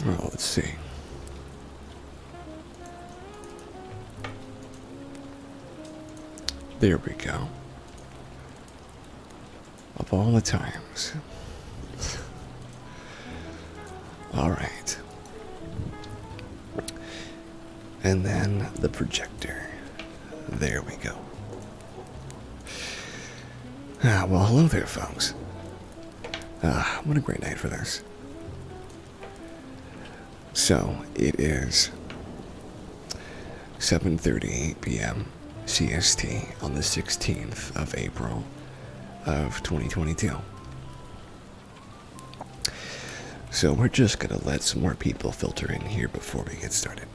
Oh, let's see. There we go. Of all the times. All right. And then the projector. There we go. Well, hello there, folks. What a great night for this. So, it is 7:38 p.m. CST on the 16th of April of 2022. So we're just gonna let some more people filter in here before we get started.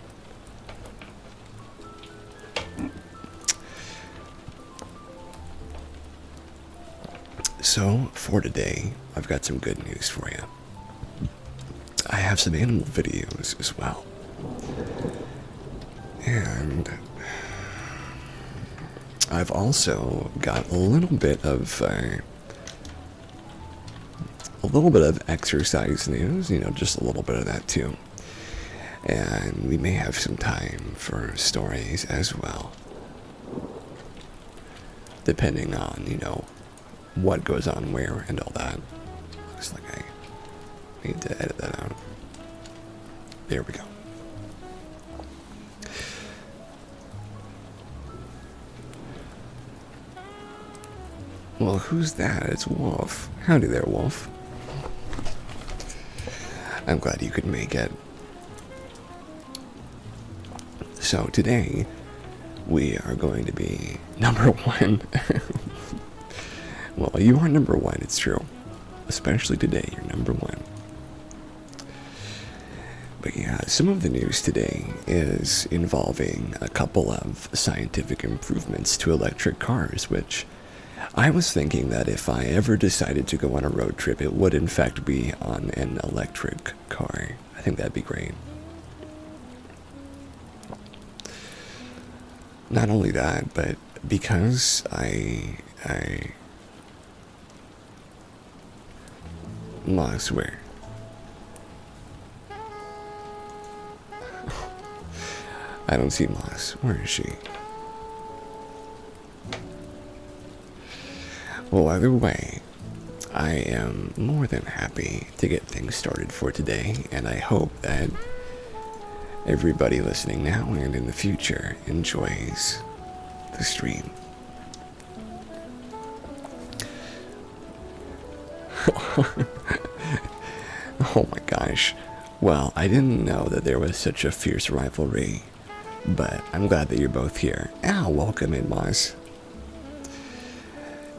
So, for today, I've got some good news for you. I have some animal videos as well. And I've also got a little bit of exercise news, just a little bit of that too. And we may have some time for stories as well. Depending on, what goes on where and all that. Looks like I need to edit that out. There we go. Well, who's that? It's Wolf. Howdy there, Wolf. I'm glad you could make it. So today, we are going to be number one. Well, you are number one, it's true. Especially today, you're number one. But yeah, some of the news today is involving a couple of scientific improvements to electric cars, which I was thinking that if I ever decided to go on a road trip, it would in fact be on an electric car. I think that'd be great. Not only that, but because I swear. I don't see Moss. Where is she? Well, either way, I am more than happy to get things started for today, and I hope that everybody listening now and in the future enjoys the stream. Oh my gosh. Well, I didn't know that there was such a fierce rivalry, but I'm glad that you're both here. Welcome in, Moss.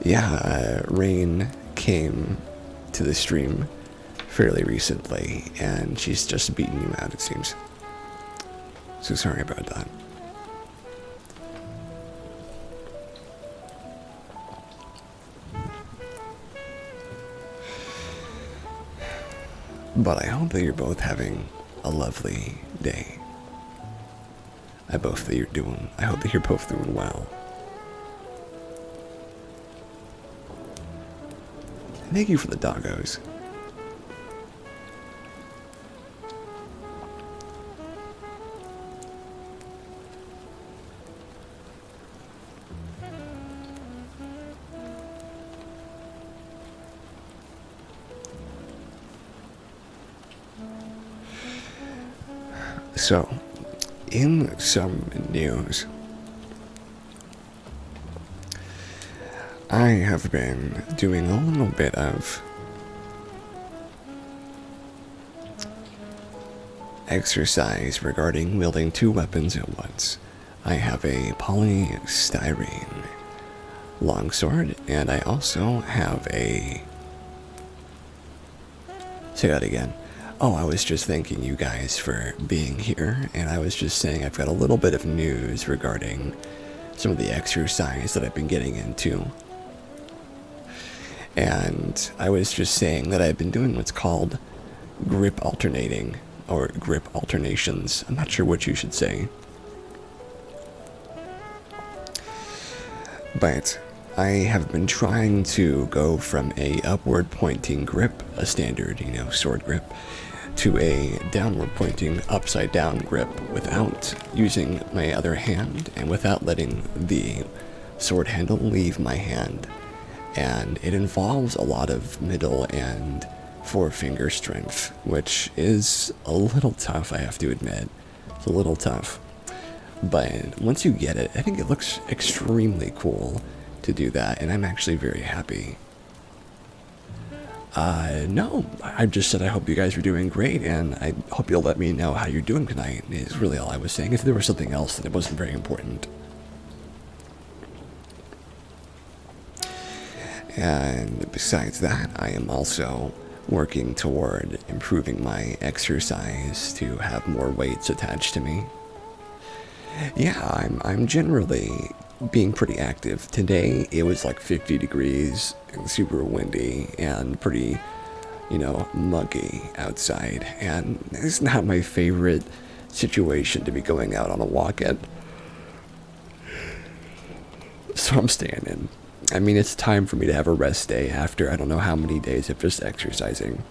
Yeah, Rain came to the stream fairly recently, and she's just beaten you out, it seems. So sorry about that. But I hope that you're both having a lovely day. I hope that you're both doing well. And thank you for the doggos. So, in some news, I have been doing a little bit of exercise regarding wielding two weapons at once. I have a polystyrene longsword, and I also have a... Say that again. Oh, I was just thanking you guys for being here, and I was just saying I've got a little bit of news regarding some of the exercise that I've been getting into. And I was just saying that I've been doing what's called grip alternating, or grip alternations. I'm not sure what you should say. But I have been trying to go from a upward pointing grip, a standard, sword grip, to a downward pointing upside down grip without using my other hand and without letting the sword handle leave my hand. And it involves a lot of middle and forefinger strength, which is a little tough, I have to admit. It's a little tough. But once you get it, I think it looks extremely cool to do that, and I'm actually very happy. No, I just said I hope you guys are doing great, and I hope you'll let me know how you're doing tonight, is really all I was saying. If there was something else, then it wasn't very important. And besides that, I am also working toward improving my exercise to have more weights attached to me. Yeah, I'm generally being pretty active. Today it was like 50 degrees and super windy and pretty, muggy outside, and it's not my favorite situation to be going out on a walk in. So I'm staying in. I mean, it's time for me to have a rest day after I don't know how many days of just exercising.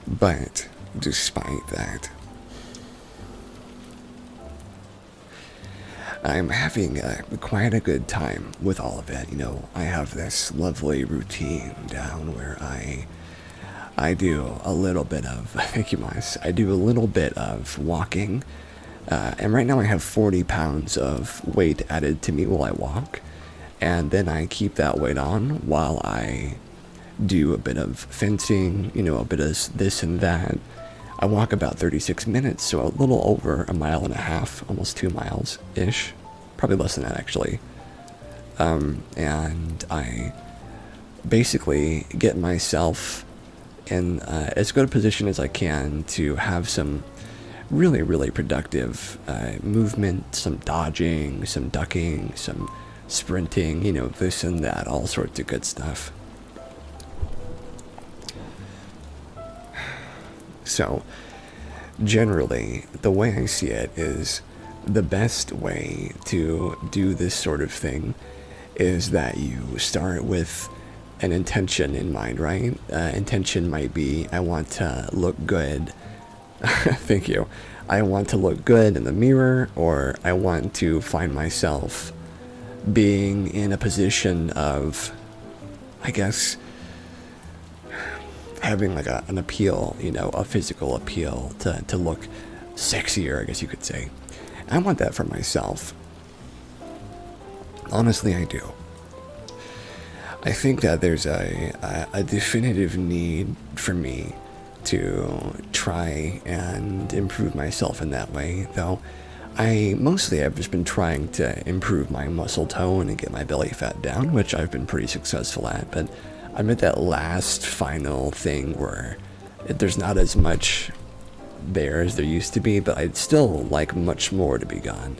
But despite that, I'm having quite a good time with all of it. I have this lovely routine down where I do a little bit of, thank you, Mice, I do a little bit of walking. And right now I have 40 pounds of weight added to me while I walk. And then I keep that weight on while I do a bit of fencing, a bit of this and that. I walk about 36 minutes, so a little over a mile and a half, almost 2 miles-ish. Probably less than that, actually. And I basically get myself in as good a position as I can to have some really, really productive movement, some dodging, some ducking, some sprinting, this and that, all sorts of good stuff. So, generally, the way I see it is the best way to do this sort of thing is that you start with an intention in mind, right? Intention might be, I want to look good. Thank you. I want to look good in the mirror, or I want to find myself being in a position of, I guess, having like an appeal, a physical appeal to look sexier, I guess you could say. I want that for myself. Honestly, I do. I think that there's a definitive need for me to try and improve myself in that way, though I've just been trying to improve my muscle tone and get my belly fat down, which I've been pretty successful at, but I'm at that last final thing where there's not as much there as there used to be, but I'd still like much more to be gone.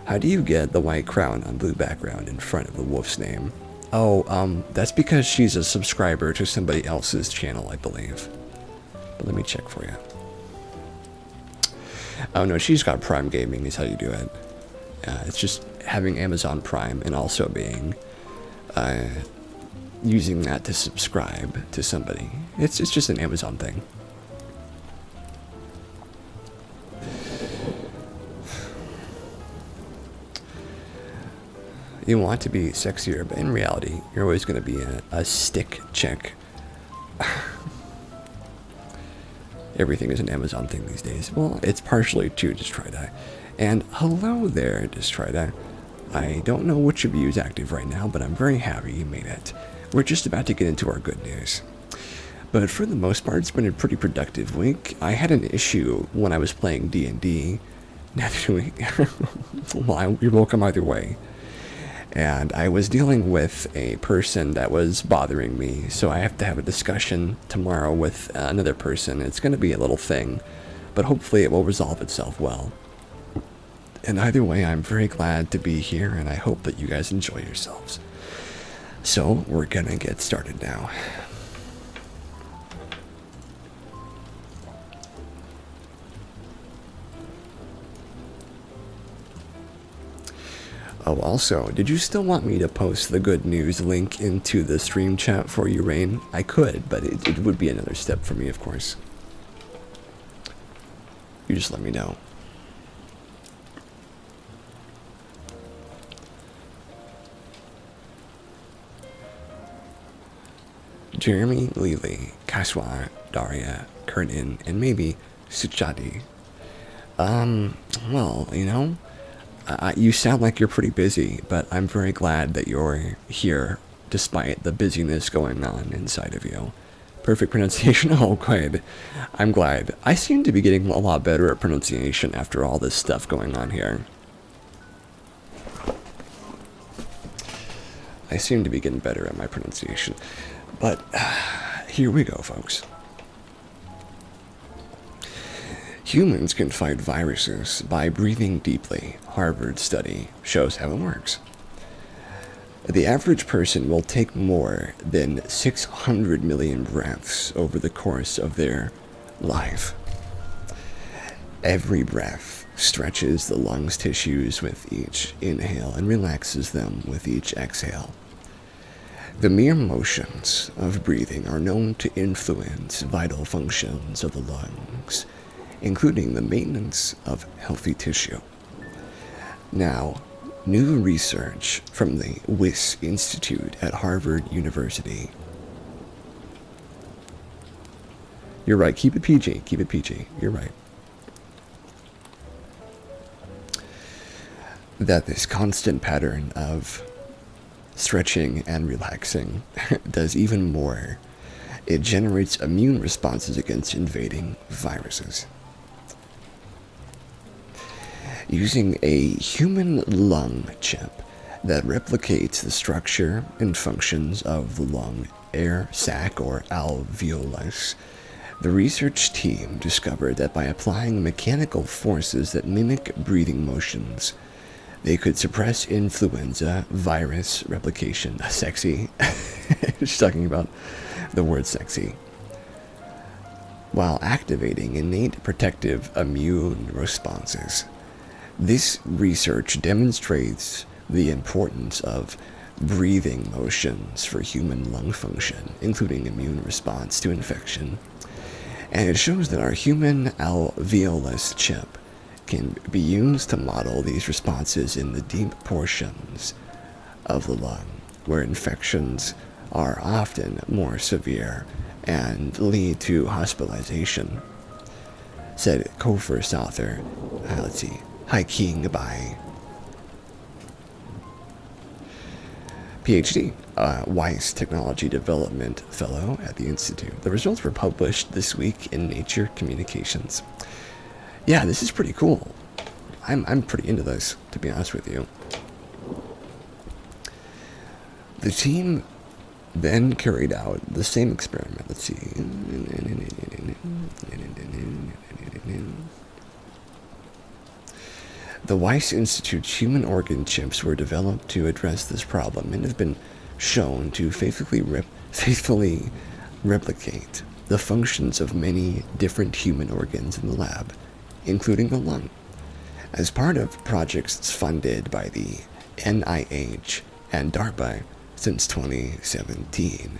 How do you get the white crown on blue background in front of the wolf's name? Oh, that's because she's a subscriber to somebody else's channel, I believe. But let me check for you. Oh no, she's got Prime Gaming is how you do it. It's just having Amazon Prime and also being using that to subscribe to somebody. It's just an Amazon thing. You want to be sexier, but in reality, you're always going to be a stick chick. everything is an Amazon thing these days. Well, it's partially to Destrida. And hello there, Destrida. I don't know which of you is active right now, but I'm very happy you made it. We're just about to get into our good news. But for the most part, it's been a pretty productive week. I had an issue when I was playing D&D. Naturally, well, you're welcome either way. And I was dealing with a person that was bothering me, so I have to have a discussion tomorrow with another person. It's going to be a little thing, but hopefully it will resolve itself well. And either way, I'm very glad to be here, and I hope that you guys enjoy yourselves. So, we're going to get started now. Oh, also, did you still want me to post the good news link into the stream chat for you, Rain? I could, but it would be another step for me, of course. You just let me know. Jeremy, Lily, Kaswa, Daria, Kernan, and maybe Suchadi. Well, you know, you sound like you're pretty busy, but I'm very glad that you're here despite the busyness going on inside of you. Perfect pronunciation? Oh, good. I'm glad. I seem to be getting a lot better at pronunciation after all this stuff going on here. I seem to be getting better at my pronunciation. But here we go, folks. Humans can fight viruses by breathing deeply. Harvard study shows how it works. The average person will take more than 600 million breaths over the course of their life. Every breath stretches the lungs tissues with each inhale and relaxes them with each exhale. The mere motions of breathing are known to influence vital functions of the lungs, including the maintenance of healthy tissue. Now, new research from the Wyss Institute at Harvard University. You're right, keep it PG, keep it PG, you're right. That this constant pattern of stretching and relaxing does even more. It generates immune responses against invading viruses. Using a human lung chip that replicates the structure and functions of the lung air sac or alveolus, the research team discovered that by applying mechanical forces that mimic breathing motions, they could suppress influenza virus replication. Sexy. Just talking about the word sexy. While activating innate protective immune responses. This research demonstrates the importance of breathing motions for human lung function, including immune response to infection. And it shows that our human alveolus chip can be used to model these responses in the deep portions of the lung, where infections are often more severe and lead to hospitalization, said co-first author, let's see, Haiking by PhD, Wyss Technology Development Fellow at the Institute. The results were published this week in Nature Communications. Yeah, this is pretty cool. I'm pretty into this, to be honest with you. The team then carried out the same experiment. Let's see. The Wyss Institute's human organ chips were developed to address this problem and have been shown to faithfully replicate the functions of many different human organs in the lab, including the lung. As part of projects funded by the NIH and DARPA since 2017,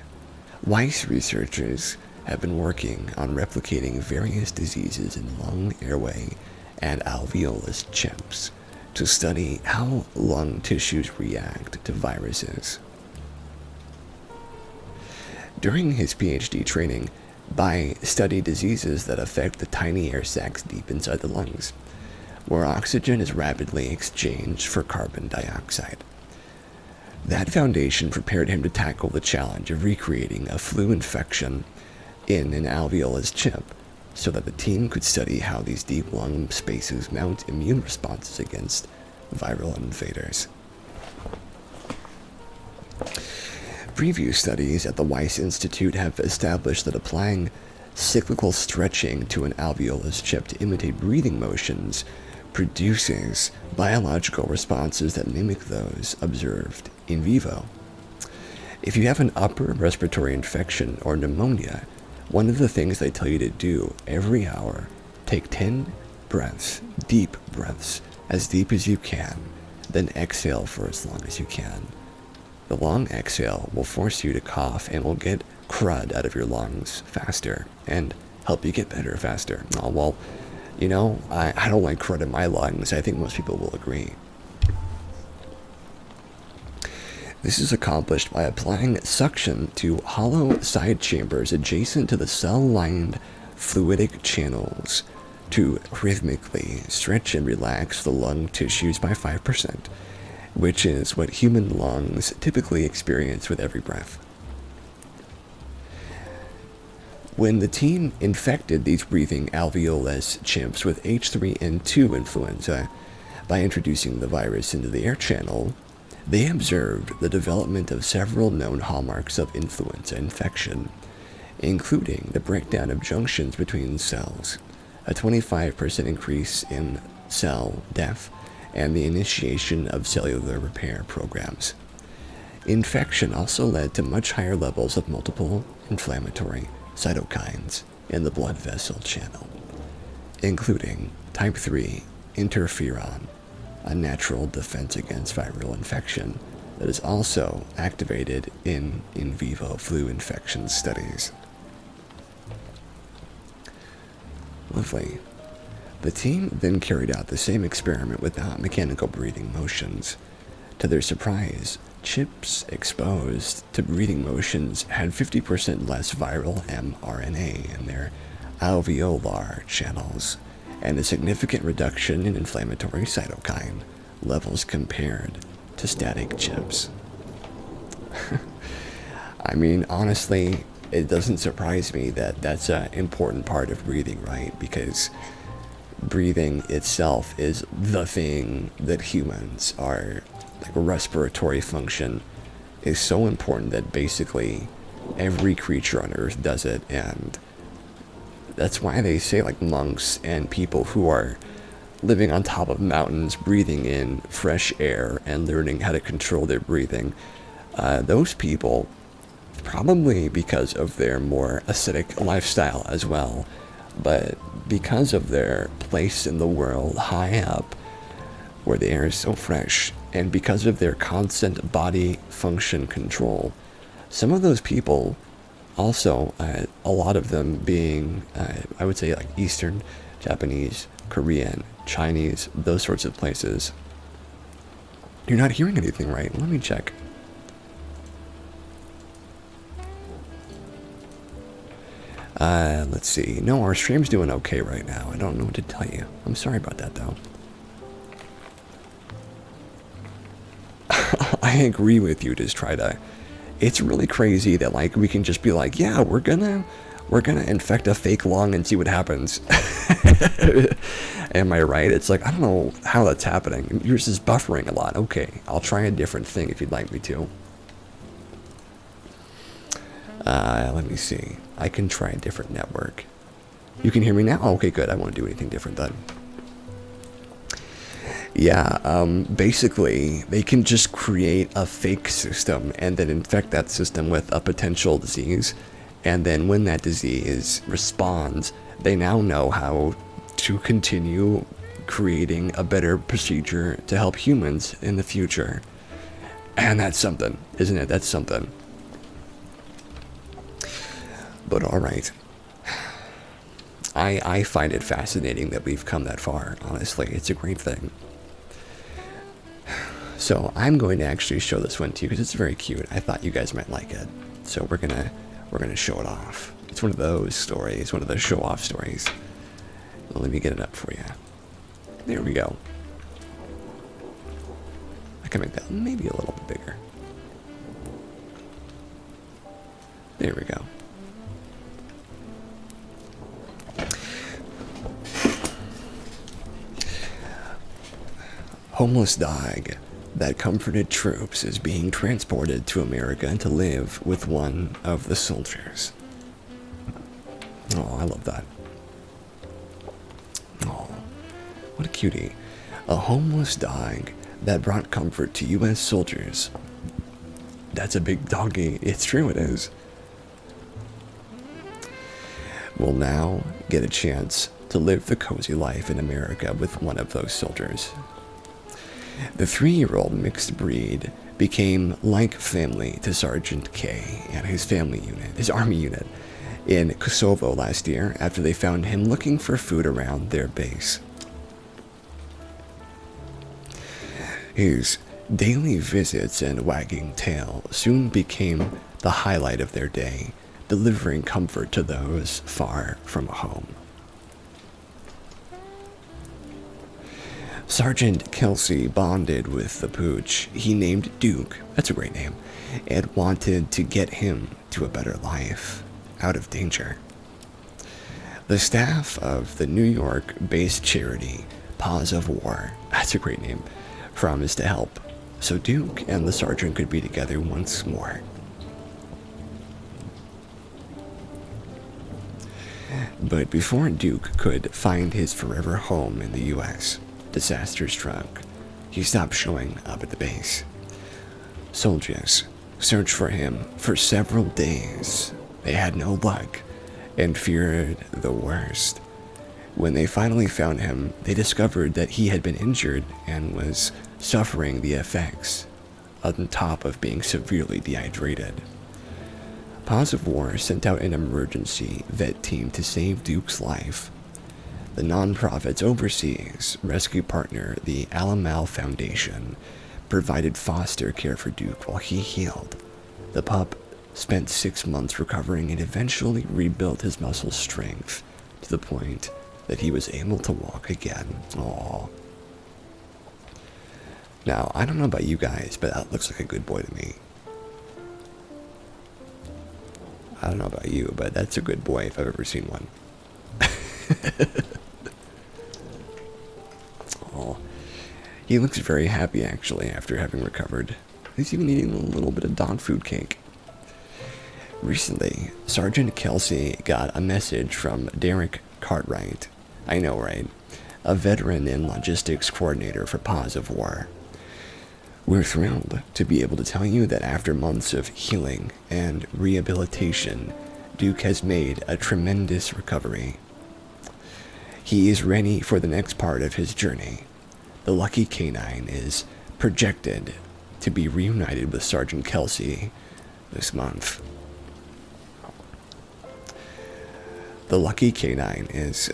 Wyss researchers have been working on replicating various diseases in lung, airway, and alveolus chips to study how lung tissues react to viruses. During his PhD training, by study diseases that affect the tiny air sacs deep inside the lungs, where oxygen is rapidly exchanged for carbon dioxide. That foundation prepared him to tackle the challenge of recreating a flu infection in an alveolus chip, so that the team could study how these deep lung spaces mount immune responses against viral invaders. Previous studies at the Weiss Institute have established that applying cyclical stretching to an alveolus chip to imitate breathing motions produces biological responses that mimic those observed in vivo. If you have an upper respiratory infection or pneumonia, one of the things they tell you to do every hour, take 10 breaths, deep breaths, as deep as you can, then exhale for as long as you can. The long exhale will force you to cough and will get crud out of your lungs faster and help you get better faster. Oh, well, you know, I don't like crud in my lungs. I think most people will agree. This is accomplished by applying suction to hollow side chambers adjacent to the cell-lined fluidic channels to rhythmically stretch and relax the lung tissues by 5%, which is what human lungs typically experience with every breath. When the team infected these breathing alveolus chimps with H3N2 influenza by introducing the virus into the air channel, they observed the development of several known hallmarks of influenza infection, including the breakdown of junctions between cells, a 25% increase in cell death, and the initiation of cellular repair programs. Infection also led to much higher levels of multiple inflammatory cytokines in the blood vessel channel, including type 3 interferon, a natural defense against viral infection that is also activated in vivo flu infection studies. Lovely. The team then carried out the same experiment without mechanical breathing motions. To their surprise, chips exposed to breathing motions had 50% less viral mRNA in their alveolar channels, and a significant reduction in inflammatory cytokine levels compared to static chips. I mean, honestly, it doesn't surprise me that that's an important part of breathing, right? Because breathing itself is the thing that humans are, like respiratory function is so important that basically every creature on Earth does it, and that's why they say like monks and people who are living on top of mountains, breathing in fresh air and learning how to control their breathing, those people, probably because of their more ascetic lifestyle as well, but because of their place in the world high up where the air is so fresh, and because of their constant body function control, some of those people also, a lot of them being, I would say like Eastern, Japanese, Korean, Chinese, those sorts of places. You're not hearing anything, right? Let me check. Let's see. No, our stream's doing okay right now. I don't know what to tell you. I'm sorry about that, though. I agree with you. Just try to. It's really crazy that like we can just be like, yeah, we're gonna infect a fake lung and see what happens. Am I right? It's like, I don't know how that's happening. Yours is buffering a lot. Okay, I'll try a different thing if you'd like me to. Let me see. I can try a different network. You can hear me now? Okay, good. I won't do anything different then. Yeah, basically, they can just create a fake system and then infect that system with a potential disease. And then when that disease responds, they now know how to continue creating a better procedure to help humans in the future. And that's something, isn't it? That's something. But alright. I find it fascinating that we've come that far, honestly. It's a great thing. So I'm going to actually show this one to you because it's very cute. I thought you guys might like it. So we're we're going to show it off. It's one of those stories, one of those show-off stories. Let me get it up for you. There we go. I can make that maybe a little bit bigger. There we go. Homeless dog that comforted troops is being transported to America to live with one of the soldiers. Oh, I love that. Oh, what a cutie. A homeless dog that brought comfort to U.S. soldiers. That's a big doggy. It's true, it is. Will now get a chance to live the cozy life in America with one of those soldiers. The 3-year-old mixed breed became like family to Sergeant K and his family unit, his army unit, in Kosovo last year after they found him looking for food around their base. His daily visits and wagging tail soon became the highlight of their day, delivering comfort to those far from home. Sergeant Kelsey bonded with the pooch he named Duke, that's a great name, and wanted to get him to a better life, out of danger. The staff of the New York-based charity Paws of War, that's a great name, promised to help, so Duke and the sergeant could be together once more. But before Duke could find his forever home in the U.S., disaster struck. He stopped showing up at the base. Soldiers searched for him for several days. They had no luck and feared the worst. When they finally found him, they discovered that he had been injured and was suffering the effects, on top of being severely dehydrated. Paws of War sent out an emergency vet team to save Duke's life. The nonprofit's overseas rescue partner, the Alamal Foundation, provided foster care for Duke while he healed. The pup spent 6 months recovering and eventually rebuilt his muscle strength to the point that he was able to walk again. Aww. Now, I don't know about you guys, but that looks like a good boy to me. I don't know about you, but that's a good boy if I've ever seen one. Oh, he looks very happy actually after having recovered. He's even eating a little bit of dog food cake. Recently, Sergeant Kelsey got a message from Derek Cartwright. I know, right? A veteran and logistics coordinator for Paws of War. We're thrilled to be able to tell you that after months of healing and rehabilitation, Duke has made a tremendous recovery. He is ready for the next part of his journey. The lucky canine is projected to be reunited with Sergeant Kelsey this month. The lucky canine is...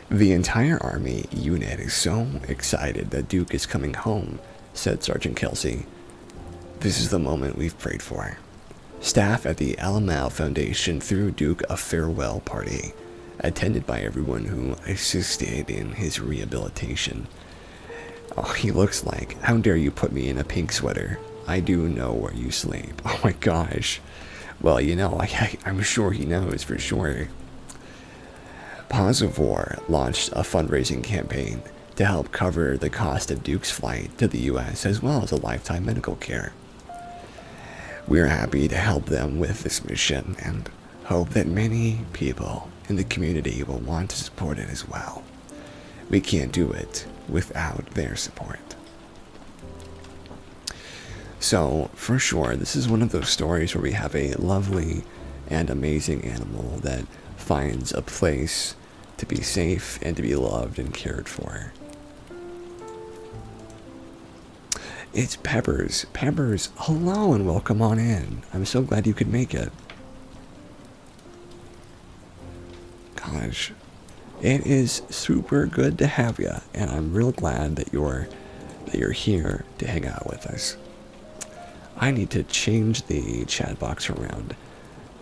the entire army unit is so excited that Duke is coming home, said Sergeant Kelsey. This is the moment we've prayed for. Staff at the Alamal Foundation threw Duke a farewell party, attended by everyone who assisted in his rehabilitation. Oh, he looks like, how dare you put me in a pink sweater? I do know where you sleep. Oh my gosh. Well, you know, I'm sure he knows for sure. Paws of War launched a fundraising campaign to help cover the cost of Duke's flight to the U.S. as well as a lifetime medical care. We're happy to help them with this mission and hope that many people in the community will want to support it as well. We can't do it without their support. So, for sure, this is one of those stories where we have a lovely and amazing animal that finds a place to be safe and to be loved and cared for. It's Peppers. Peppers, hello and welcome on in. I'm so glad you could make it. Gosh, it is super good to have you, and I'm real glad that you're here to hang out with us. I need to change the chat box around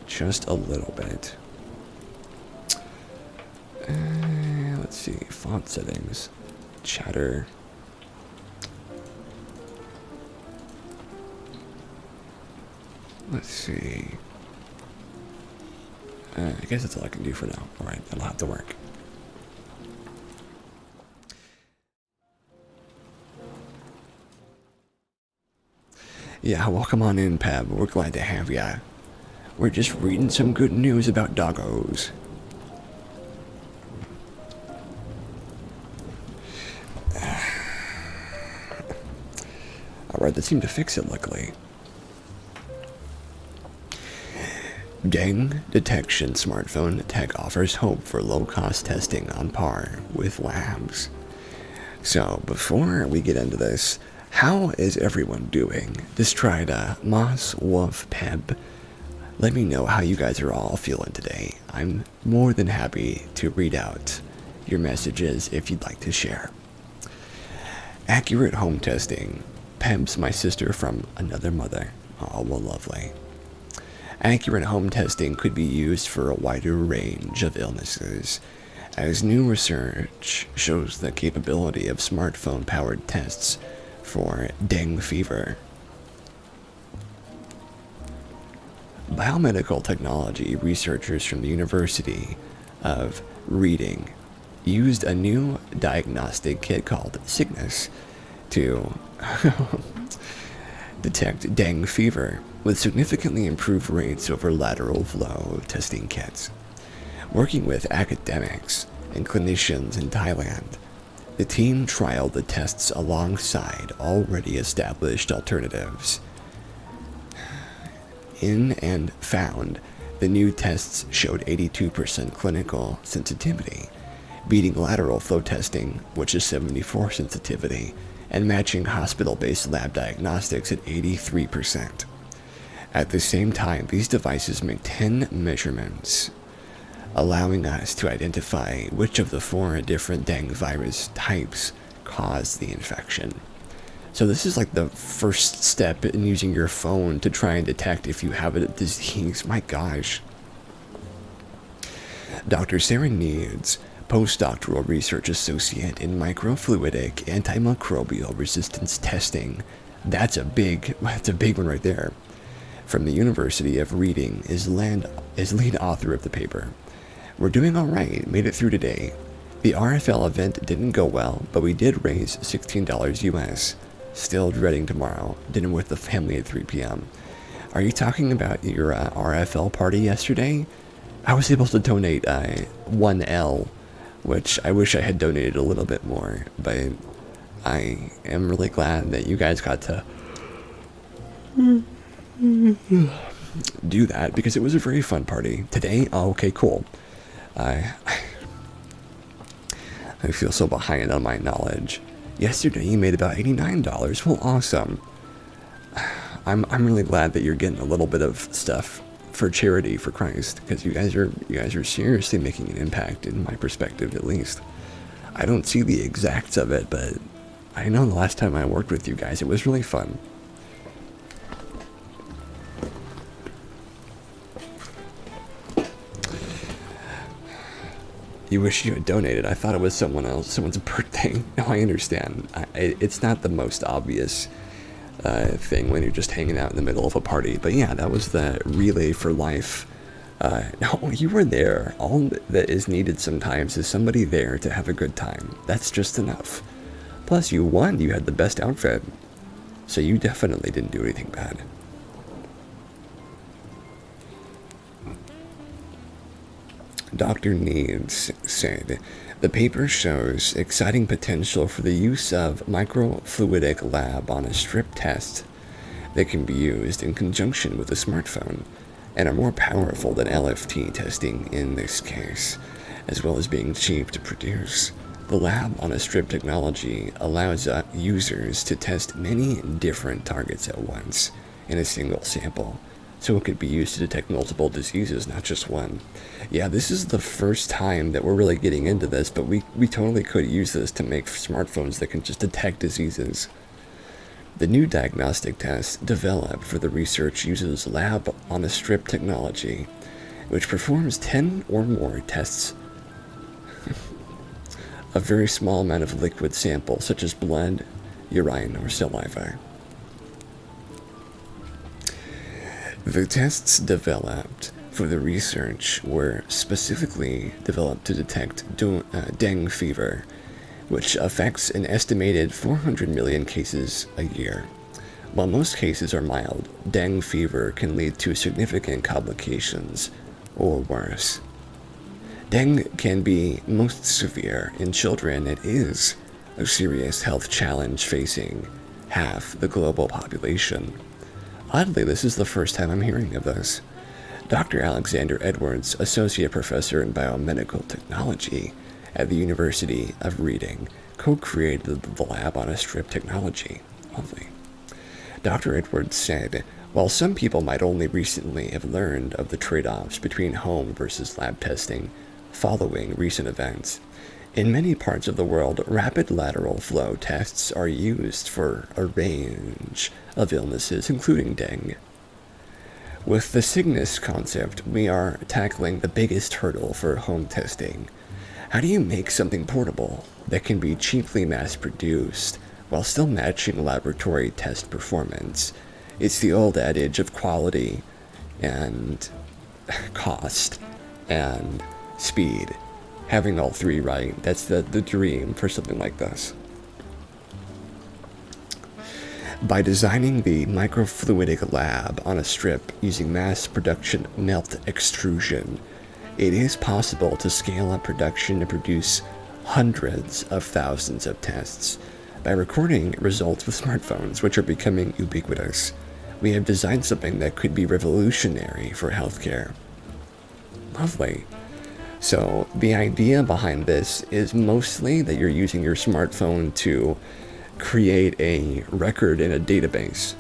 just a little bit. Let's see, font settings, chatter. Let's see. I guess that's all I can do for now. Alright, that'll have to work. Yeah, welcome on in, Peb. We're glad to have ya. We're just reading some good news about doggos. Alright, that seemed to fix it, luckily. Dengue detection smartphone tech offers hope for low-cost testing on par with labs. So, before we get into this, how is everyone doing? Destrida, Moss, Wolf, Peb, let me know how you guys are all feeling today. I'm more than happy to read out your messages if you'd like to share. Accurate home testing. Peb's my sister from another mother. Oh, well, lovely. Accurate home testing could be used for a wider range of illnesses, as new research shows the capability of smartphone-powered tests for dengue fever. Biomedical technology researchers from the University of Reading used a new diagnostic kit called Cygnus to detect dengue fever with significantly improved rates over lateral flow testing kits. Working with academics and clinicians in Thailand, the team trialed the tests alongside already established alternatives and found the new tests showed 82% clinical sensitivity, beating lateral flow testing, which is 74% sensitivity, and matching hospital-based lab diagnostics at 83%. At the same time, these devices make 10 measurements, allowing us to identify which of the 4 different dengue virus types caused the infection. So this is like the first step in using your phone to try and detect if you have a disease. My gosh. Dr. Sarah Needs, postdoctoral research associate in microfluidic antimicrobial resistance testing. That's a big one right there. From the University of Reading is lead author of the paper. We're doing all right, made it through today. The RFL event didn't go well, but we did raise $16 US. Still dreading tomorrow. Dinner with the family at 3 p.m. Are you talking about your RFL party yesterday? I was able to donate 1L, which I wish I had donated a little bit more, but I am really glad that you guys got to do that because it was a very fun party. Today, oh, okay, cool. I feel so behind on my knowledge. Yesterday you made about $89. Well, awesome. I'm really glad that you're getting a little bit of stuff for charity for Christ, because you guys are seriously making an impact in my perspective, at least. I don't see the exacts of it, but I know the last time I worked with you guys, it was really fun. You wish you had donated. I thought it was someone's birthday. No, I understand. It's not the most obvious thing when you're just hanging out in the middle of a party. But yeah, that was the Relay for Life. No, you were there. All that is needed sometimes is somebody there to have a good time. That's just enough. Plus, you won. You had the best outfit. So you definitely didn't do anything bad. Dr. Needs said, the paper shows exciting potential for the use of microfluidic lab on a strip test that can be used in conjunction with a smartphone and are more powerful than LFT testing in this case, as well as being cheap to produce. The lab on a strip technology allows users to test many different targets at once in a single sample, so it could be used to detect multiple diseases, not just one. Yeah, this is the first time that we're really getting into this, but we totally could use this to make smartphones that can just detect diseases. The new diagnostic test developed for the research uses lab on a strip technology which performs 10 or more tests. A very small amount of liquid sample, such as blood, urine, or saliva. The tests developed for the research were specifically developed to detect dengue fever, which affects an estimated 400 million cases a year. While most cases are mild, dengue fever can lead to significant complications or worse. Dengue can be most severe in children. It is a serious health challenge facing half the global population. Oddly, this is the first time I'm hearing of this. Dr. Alexander Edwards, Associate Professor in Biomedical Technology at the University of Reading, co-created the lab on a strip technology. Lovely. Dr. Edwards said, while some people might only recently have learned of the trade-offs between home versus lab testing following recent events, in many parts of the world, rapid lateral flow tests are used for a range of illnesses, including dengue. With the Cygnus concept, we are tackling the biggest hurdle for home testing. How do you make something portable that can be cheaply mass-produced while still matching laboratory test performance? It's the old adage of quality and cost and speed. Having all three right, that's the dream for something like this. By designing the microfluidic lab on a strip using mass production melt extrusion, it is possible to scale up production and produce hundreds of thousands of tests. By recording results with smartphones, which are becoming ubiquitous, we have designed something that could be revolutionary for healthcare. Lovely. So the idea behind this is mostly that you're using your smartphone to create a record in a database.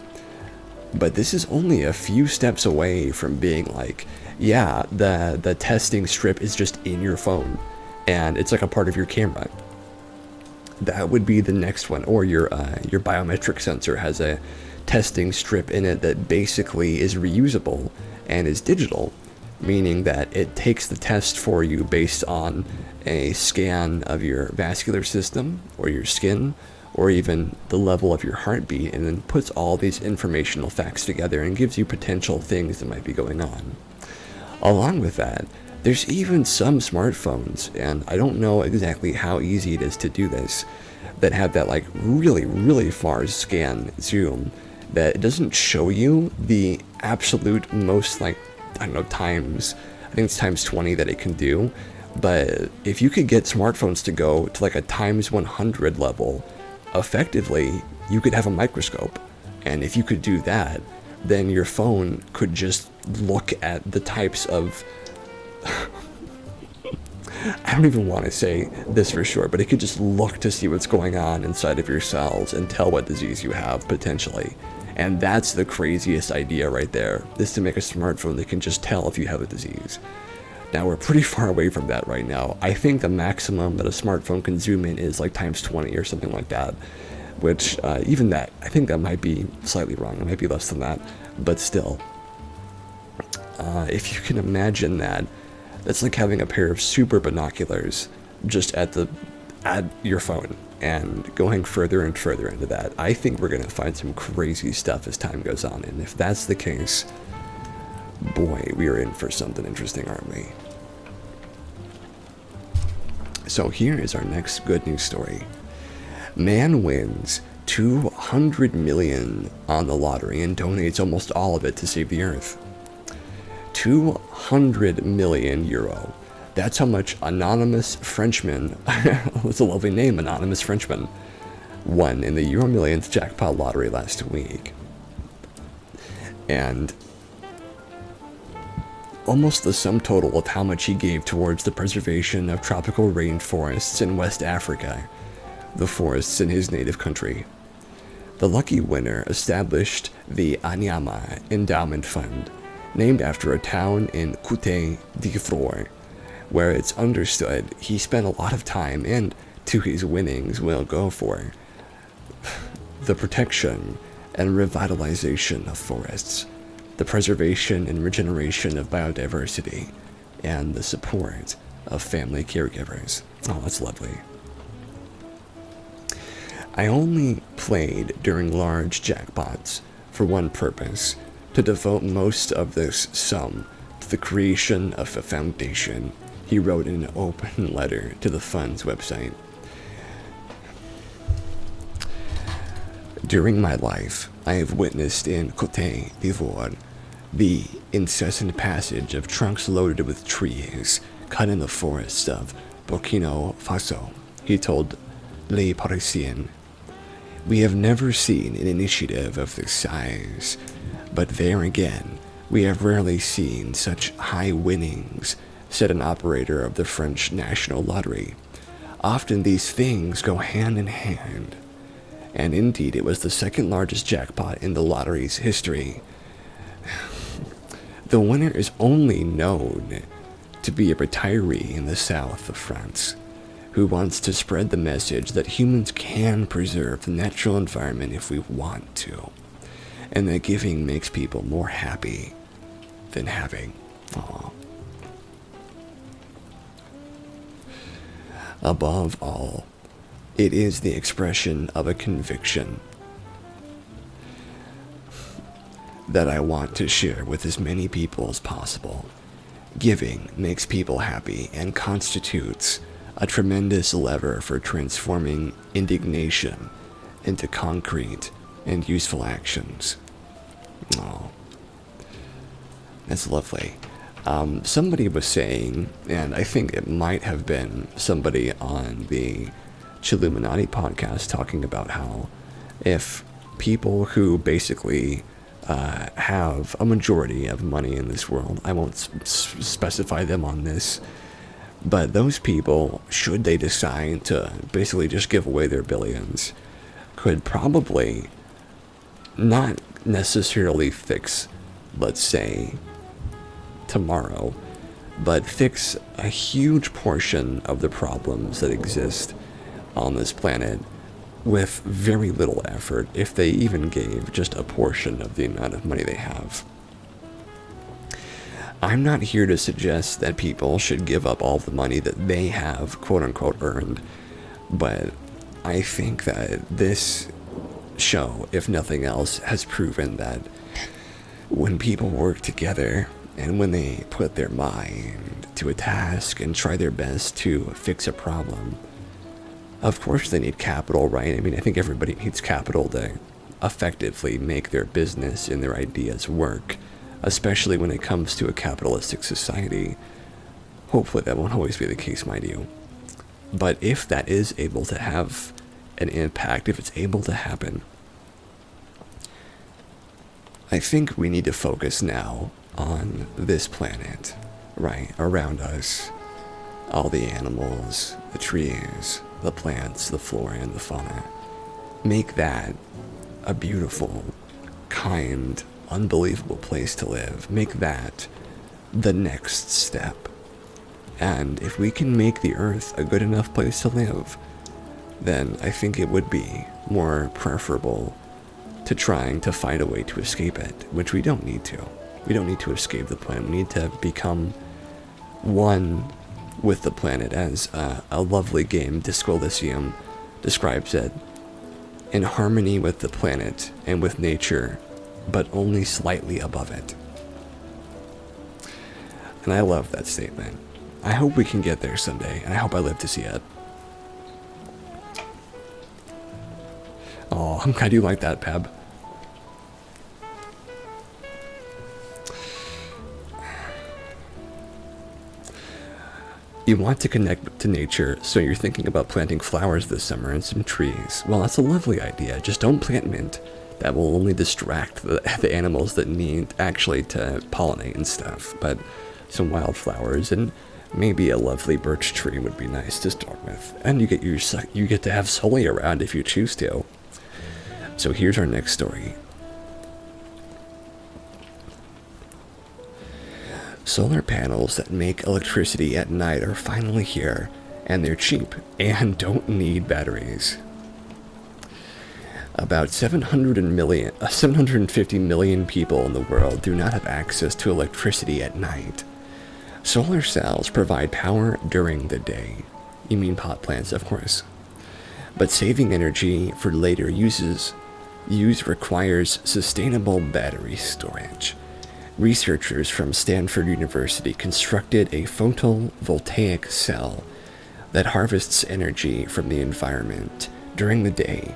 But this is only a few steps away from being like, yeah, the testing strip is just in your phone and it's like a part of your camera. That would be the next one. Or your biometric sensor has a testing strip in it that basically is reusable and is digital, meaning that it takes the test for you based on a scan of your vascular system or your skin or even the level of your heartbeat, and then puts all these informational facts together and gives you potential things that might be going on. Along with that, there's even some smartphones, and I don't know exactly how easy it is to do this, that have that like really, really far scan zoom that it doesn't show you the absolute most, like, I don't know, times, I think it's times 20 that it can do. But if you could get smartphones to go to like a times 100 level, effectively, you could have a microscope. And if you could do that, then your phone could just look at the types of I don't even want to say this for sure, but it could just look to see what's going on inside of your cells and tell what disease you have, potentially. And that's the craziest idea right there, is to make a smartphone that can just tell if you have a disease. Now, we're pretty far away from that right now. I think the maximum that a smartphone can zoom in is like times 20 or something like that, which even that, I think that might be slightly wrong. It might be less than that, but still. If you can imagine that, that's like having a pair of super binoculars just at your phone and going further and further into that. I think we're going to find some crazy stuff as time goes on, and if that's the case, boy, we are in for something interesting, aren't we? So here is our next good news story. Man wins 200 million on the lottery and donates almost all of it to save the earth. 200 million euro. That's how much Anonymous Frenchman, that's a lovely name, Anonymous Frenchman, won in the Euro Millions jackpot lottery last week. And almost the sum total of how much he gave towards the preservation of tropical rainforests in West Africa, the forests in his native country. The lucky winner established the Anyama Endowment Fund, named after a town in Côte d'Ivoire, where it's understood he spent a lot of time, and to his winnings will go for the protection and revitalization of forests. the preservation and regeneration of biodiversity, and the support of family caregivers. Oh, that's lovely. I only played during large jackpots for one purpose, to devote most of this sum to the creation of a foundation, he wrote in an open letter to the fund's website. During my life, I have witnessed in Côte d'Ivoire the incessant passage of trunks loaded with trees cut in the forests of Burkina Faso, he told Les Parisiens. We have never seen an initiative of this size, but there again, we have rarely seen such high winnings, said an operator of the French National Lottery. Often these things go hand in hand. And indeed, it was the second largest jackpot in the lottery's history. The winner is only known to be a retiree in the south of France, who wants to spread the message that humans can preserve the natural environment if we want to, and that giving makes people more happy than having. Aww. Above all, it is the expression of a conviction that I want to share with as many people as possible. Giving makes people happy and constitutes a tremendous lever for transforming indignation into concrete and useful actions. Oh, that's lovely. Somebody was saying, and I think it might have been somebody on the Chilluminati podcast, talking about how if people who basically have a majority of money in this world, I won't specify them on this, but those people, should they decide to basically just give away their billions, could probably not necessarily fix, let's say, tomorrow, but fix a huge portion of the problems that exist on this planet with very little effort, if they even gave just a portion of the amount of money they have. I'm not here to suggest that people should give up all the money that they have, quote-unquote, earned, but I think that this show, if nothing else, has proven that when people work together and when they put their mind to a task and try their best to fix a problem, of course they need capital, right? I mean, I think everybody needs capital to effectively make their business and their ideas work, especially when it comes to a capitalistic society. Hopefully that won't always be the case, mind you. But if that is able to have an impact, if it's able to happen, I think we need to focus now on this planet, right, around us. All the animals, the trees, the plants, the flora, and the fauna. Make that a beautiful, kind, unbelievable place to live. Make that the next step. And if we can make the Earth a good enough place to live, then I think it would be more preferable to trying to find a way to escape it, which we don't need to. We don't need to escape the planet. We need to become one with the planet, as a lovely game, Disco Elysium, describes it. In harmony with the planet and with nature, but only slightly above it. And I love that statement. I hope we can get there someday, and I hope I live to see it. Oh, I'm glad you like that, Peb. You want to connect to nature, so you're thinking about planting flowers this summer and some trees. Well, that's a lovely idea. Just don't plant mint. That will only distract the animals that need actually to pollinate and stuff. But some wildflowers and maybe a lovely birch tree would be nice to start with. And you get to have Sully around if you choose to. So here's our next story. Solar panels that make electricity at night are finally here, and they're cheap and don't need batteries. About 750 million people in the world do not have access to electricity at night. Solar cells provide power during the day. You mean pot plants, of course. But saving energy for later use requires sustainable battery storage. Researchers from Stanford University constructed a photovoltaic cell that harvests energy from the environment during the day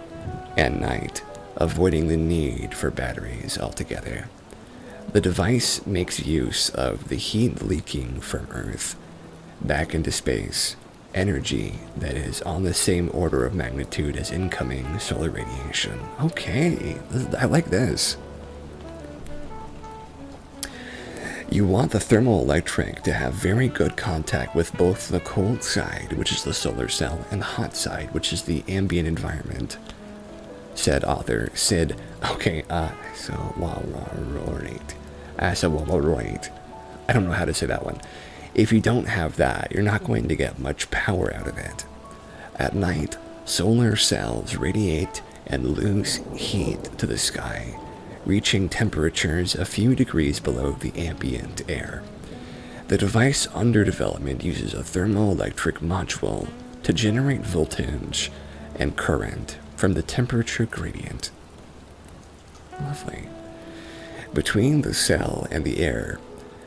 and night, avoiding the need for batteries altogether. The device makes use of the heat leaking from Earth back into space, energy that is on the same order of magnitude as incoming solar radiation. Okay, I like this. You want the thermoelectric to have very good contact with both the cold side, which is the solar cell, and the hot side, which is the ambient environment, said author Sid. Okay, I don't know how to say that one. If you don't have that, you're not going to get much power out of it. At night, solar cells radiate and lose heat to the sky, reaching temperatures a few degrees below the ambient air. The device under development uses a thermoelectric module to generate voltage and current from the temperature gradient. Lovely. Between the cell and the air,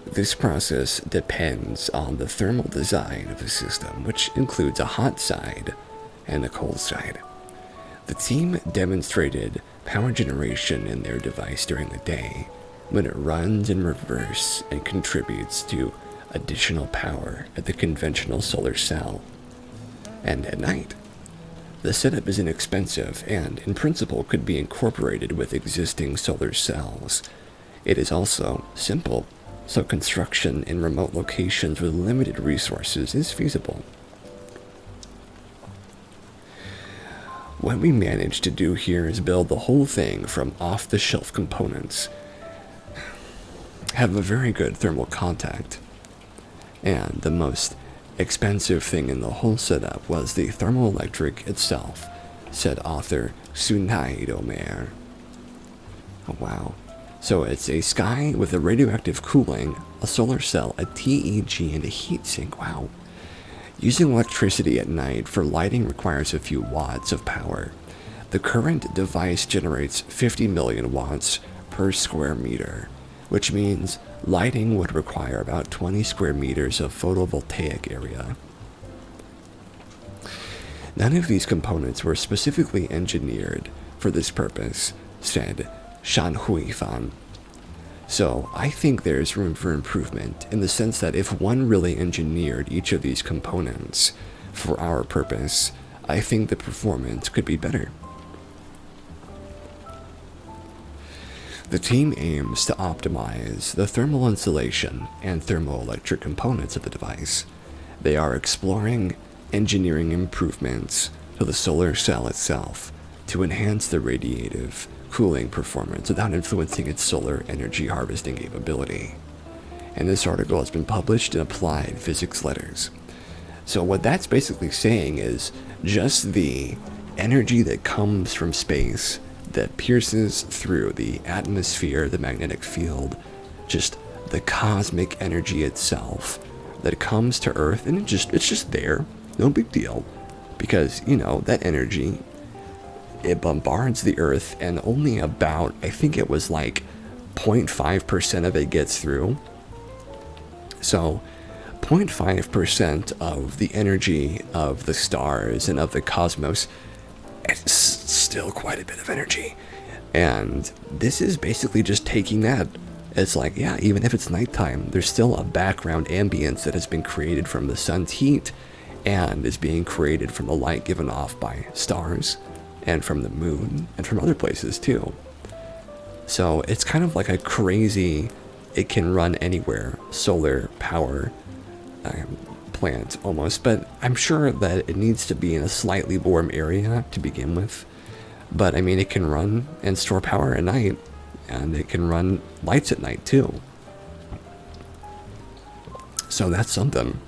this process depends on the thermal design of the system, which includes a hot side and a cold side. The team demonstrated power generation in their device during the day, when it runs in reverse and contributes to additional power at the conventional solar cell. And at night, the setup is inexpensive and, in principle, could be incorporated with existing solar cells. It is also simple, so construction in remote locations with limited resources is feasible. What we managed to do here is build the whole thing from off-the-shelf components, have a very good thermal contact, and the most expensive thing in the whole setup was the thermoelectric itself, said author Sunaid Omer. Oh wow. So it's a sky with a radioactive cooling, a solar cell, a TEG, and a heatsink. Wow. Using electricity at night for lighting requires a few watts of power. The current device generates 50 million watts per square meter, which means lighting would require about 20 square meters of photovoltaic area. None of these components were specifically engineered for this purpose, said Shan Hui Fan. So I think there's room for improvement in the sense that if one really engineered each of these components for our purpose, I think the performance could be better. The team aims to optimize the thermal insulation and thermoelectric components of the device. They are exploring engineering improvements to the solar cell itself to enhance the radiative cooling performance without influencing its solar energy harvesting capability. And this article has been published in Applied Physics Letters. So what that's basically saying is just the energy that comes from space that pierces through the atmosphere, the magnetic field, just the cosmic energy itself that comes to Earth, and it's just there, no big deal, because, you know, that energy, it bombards the Earth, and only about, I think it was like 0.5% of it gets through. So 0.5% of the energy of the stars and of the cosmos, it's still quite a bit of energy. And this is basically just taking that. It's like, yeah, even if it's nighttime, there's still a background ambience that has been created from the sun's heat and is being created from the light given off by stars and from the moon and from other places too. So it's kind of like a crazy, it can run anywhere, solar power plant almost, but I'm sure that it needs to be in a slightly warm area to begin with. But I mean, it can run and store power at night, and it can run lights at night too. So that's something.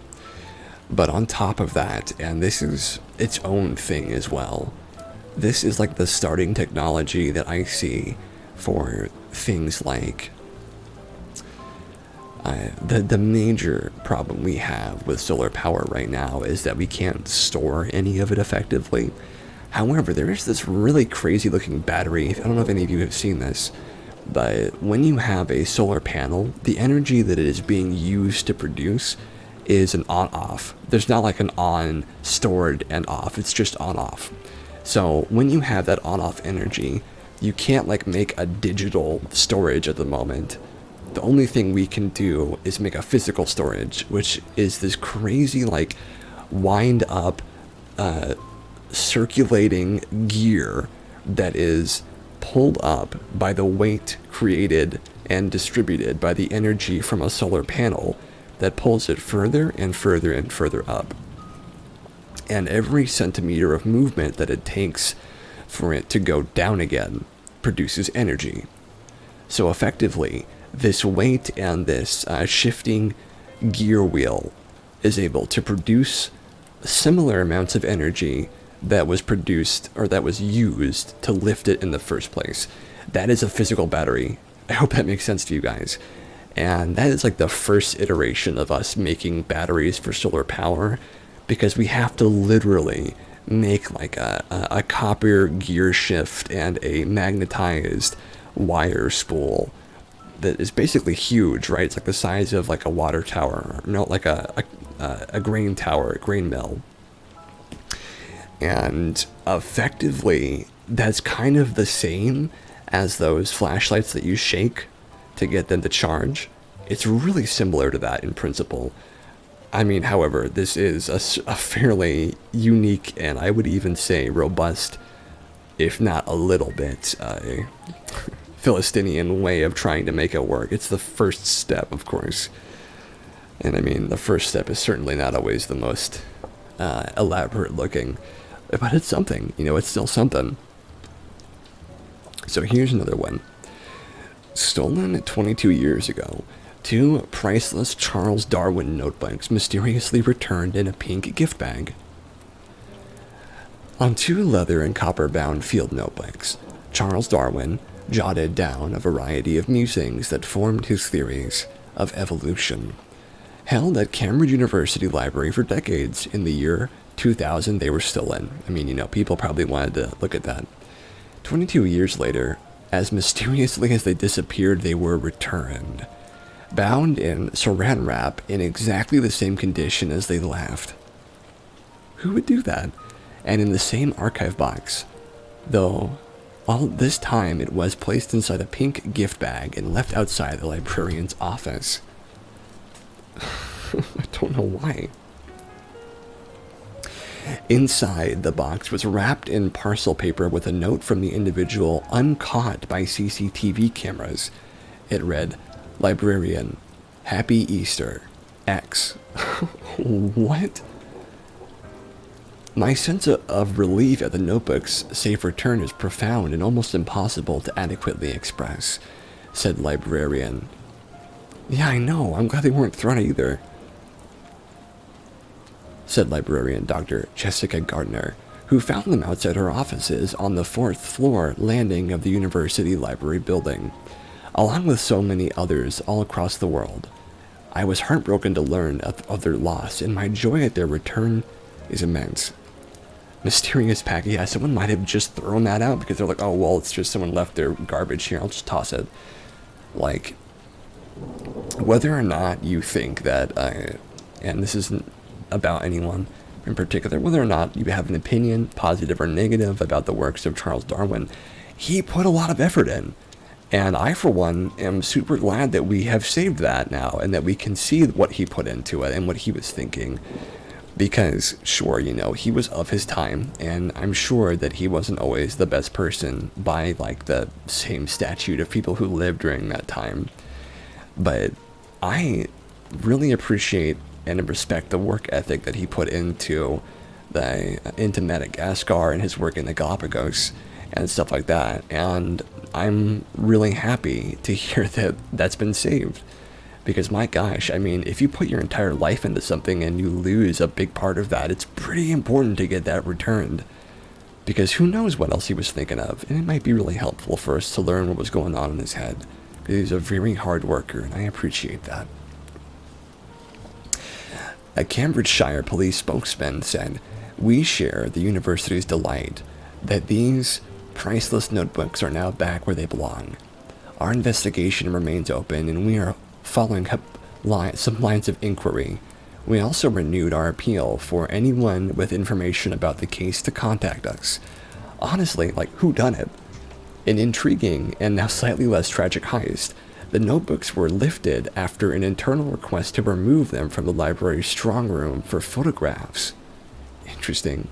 But on top of that, and this is its own thing as well, this is like the starting technology that I see for things like the major problem we have with solar power right now is that we can't store any of it effectively. However, there is this really crazy looking battery. I don't know if any of you have seen this, but when you have a solar panel, the energy that it is being used to produce is an on-off. There's not like an on stored and off. It's just on-off. So when you have that on-off energy, you can't like make a digital storage at the moment. The only thing we can do is make a physical storage, which is this crazy like wind up circulating gear that is pulled up by the weight created and distributed by the energy from a solar panel that pulls it further and further and further up. And every centimeter of movement that it takes for it to go down again produces energy. So effectively, this weight and this shifting gear wheel is able to produce similar amounts of energy that was produced or that was used to lift it in the first place. That is a physical battery. I hope that makes sense to you guys. And that is like the first iteration of us making batteries for solar power, because we have to literally make like a copper gear shift and a magnetized wire spool that is basically huge, right? It's like the size of like a water tower, no, like a grain tower, a grain mill. And effectively, that's kind of the same as those flashlights that you shake to get them to charge. It's really similar to that in principle. I mean, however, this is a fairly unique and I would even say robust, if not a little bit, Philistinian way of trying to make it work. It's the first step, of course. And I mean, the first step is certainly not always the most elaborate looking, but it's something, you know, it's still something. So here's another one. Stolen 22 years ago, 2 priceless Charles Darwin notebooks mysteriously returned in a pink gift bag. On 2 leather and copper-bound field notebooks, Charles Darwin jotted down a variety of musings that formed his theories of evolution. Held at Cambridge University Library for decades, in the year 2000 they were stolen. I mean, you know, people probably wanted to look at that. 22 years later, as mysteriously as they disappeared, they were returned, bound in saran wrap in exactly the same condition as they left. Who would do that? And in the same archive box, though all this time it was placed inside a pink gift bag and left outside the librarian's office. I don't know why. Inside, the box was wrapped in parcel paper with a note from the individual uncaught by CCTV cameras. It read, "Librarian, Happy Easter, X." What? My sense of relief at the notebook's safe return is profound and almost impossible to adequately express, said librarian. Yeah, I know. I'm glad they weren't thrown either, said librarian Dr. Jessica Gardner, who found them outside her offices on the 4th floor landing of the university library building, along with so many others all across the world. I was heartbroken to learn of their loss, and my joy at their return is immense. Mysterious pack. Yeah, someone might have just thrown that out because they're like, oh, well, it's just someone left their garbage here. I'll just toss it. Like, whether or not you think that, and this isn't about anyone in particular, whether or not you have an opinion, positive or negative, about the works of Charles Darwin, he put a lot of effort in. And I, for one, am super glad that we have saved that now and that we can see what he put into it and what he was thinking. Because, sure, you know, he was of his time, and I'm sure that he wasn't always the best person by, like, the same statute of people who lived during that time. But I really appreciate and respect the work ethic that he put into Madagascar and his work in the Galapagos and stuff like that. And I'm really happy to hear that that's been saved. Because my gosh, I mean, if you put your entire life into something and you lose a big part of that, it's pretty important to get that returned. because who knows what else he was thinking of, and it might be really helpful for us to learn what was going on in his head. He's a very hard worker, and I appreciate that. A Cambridgeshire police spokesman said, "We share the university's delight that these priceless notebooks are now back where they belong. Our investigation remains open, and we are following up some lines of inquiry. We also renewed our appeal for anyone with information about the case to contact us." Honestly, like, who done it? An intriguing and now slightly less tragic heist. The notebooks were lifted after an internal request to remove them from the library's strong room for photographs. Interesting.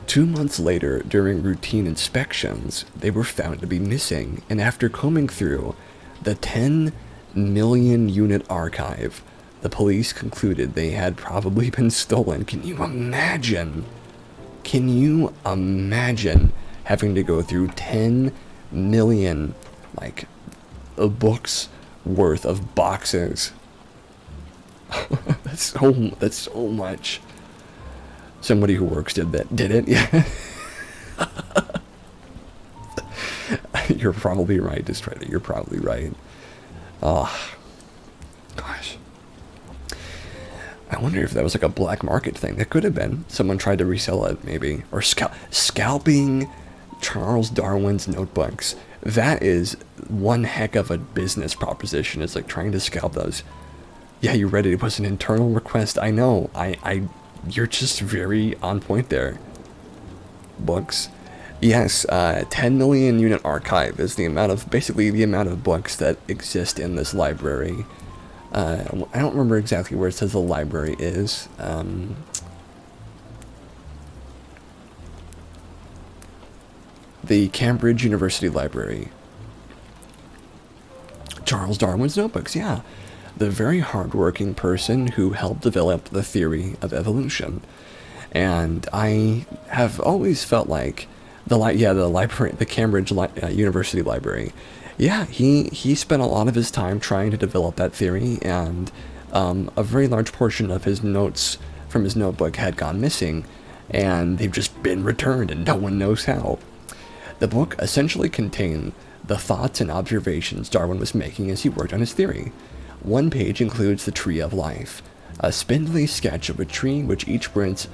2 months later, during routine inspections, they were found to be missing, and after combing through the 10 million unit archive, the police concluded they had probably been stolen. Can you imagine? Can you imagine having to go through 10 million, like, books worth of boxes? That's so much. Somebody who works did it, yeah. You're probably right, Destrider. You're probably right. Oh, gosh. I wonder if that was like a black market thing. That could have been. Someone tried to resell it, maybe. Or scalping Charles Darwin's notebooks. That is one heck of a business proposition. It's like trying to scalp those. Yeah, you read it. It was an internal request. I know. You're just very on point there. Books. Yes, 10 million unit archive is basically the amount of books that exist in this library. I don't remember exactly where it says the library is. The Cambridge University Library. Charles Darwin's notebooks, yeah. The very hardworking person who helped develop the theory of evolution. And I have always felt like the library, the Cambridge University Library. Yeah, he spent a lot of his time trying to develop that theory, and a very large portion of his notes from his notebook had gone missing, and they've just been returned, and no one knows how. The book essentially contained the thoughts and observations Darwin was making as he worked on his theory. One page includes the tree of life, a spindly sketch of a tree with each branch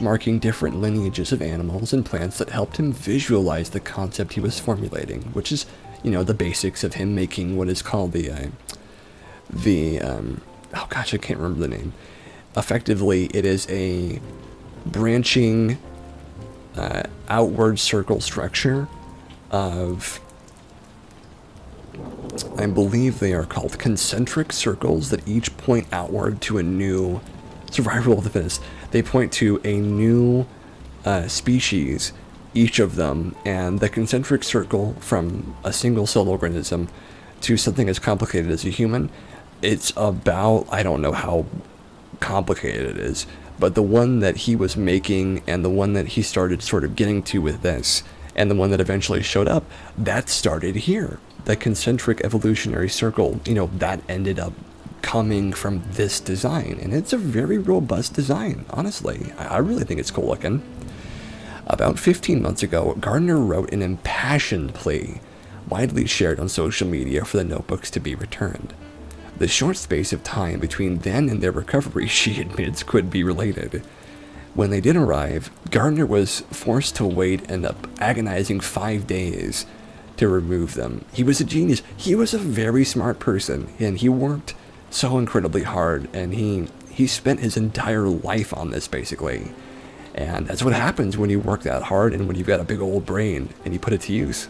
marking different lineages of animals and plants that helped him visualize the concept he was formulating, which is, the basics of him making what is called oh gosh, I can't remember the name. Effectively, it is a branching outward circle structure of, I believe they are called concentric circles that each point outward to a new survival of the fittest. They point to a new species, each of them, and the concentric circle from a single cell organism to something as complicated as a human, it's about, I don't know how complicated it is, but the one that he was making and the one that he started sort of getting to with this, and the one that eventually showed up, that started here. The concentric evolutionary circle, that ended up coming from this design, and it's a very robust design, honestly. I really think it's cool looking. About 15 months ago, Gardner wrote an impassioned plea, widely shared on social media, for the notebooks to be returned. The short space of time between then and their recovery, she admits, could be related. When they did arrive, Gardner was forced to wait an agonizing 5 days to remove them. He was a genius. He was a very smart person, and he worked so incredibly hard, and he spent his entire life on this, basically. And that's what happens when you work that hard and when you've got a big old brain and you put it to use.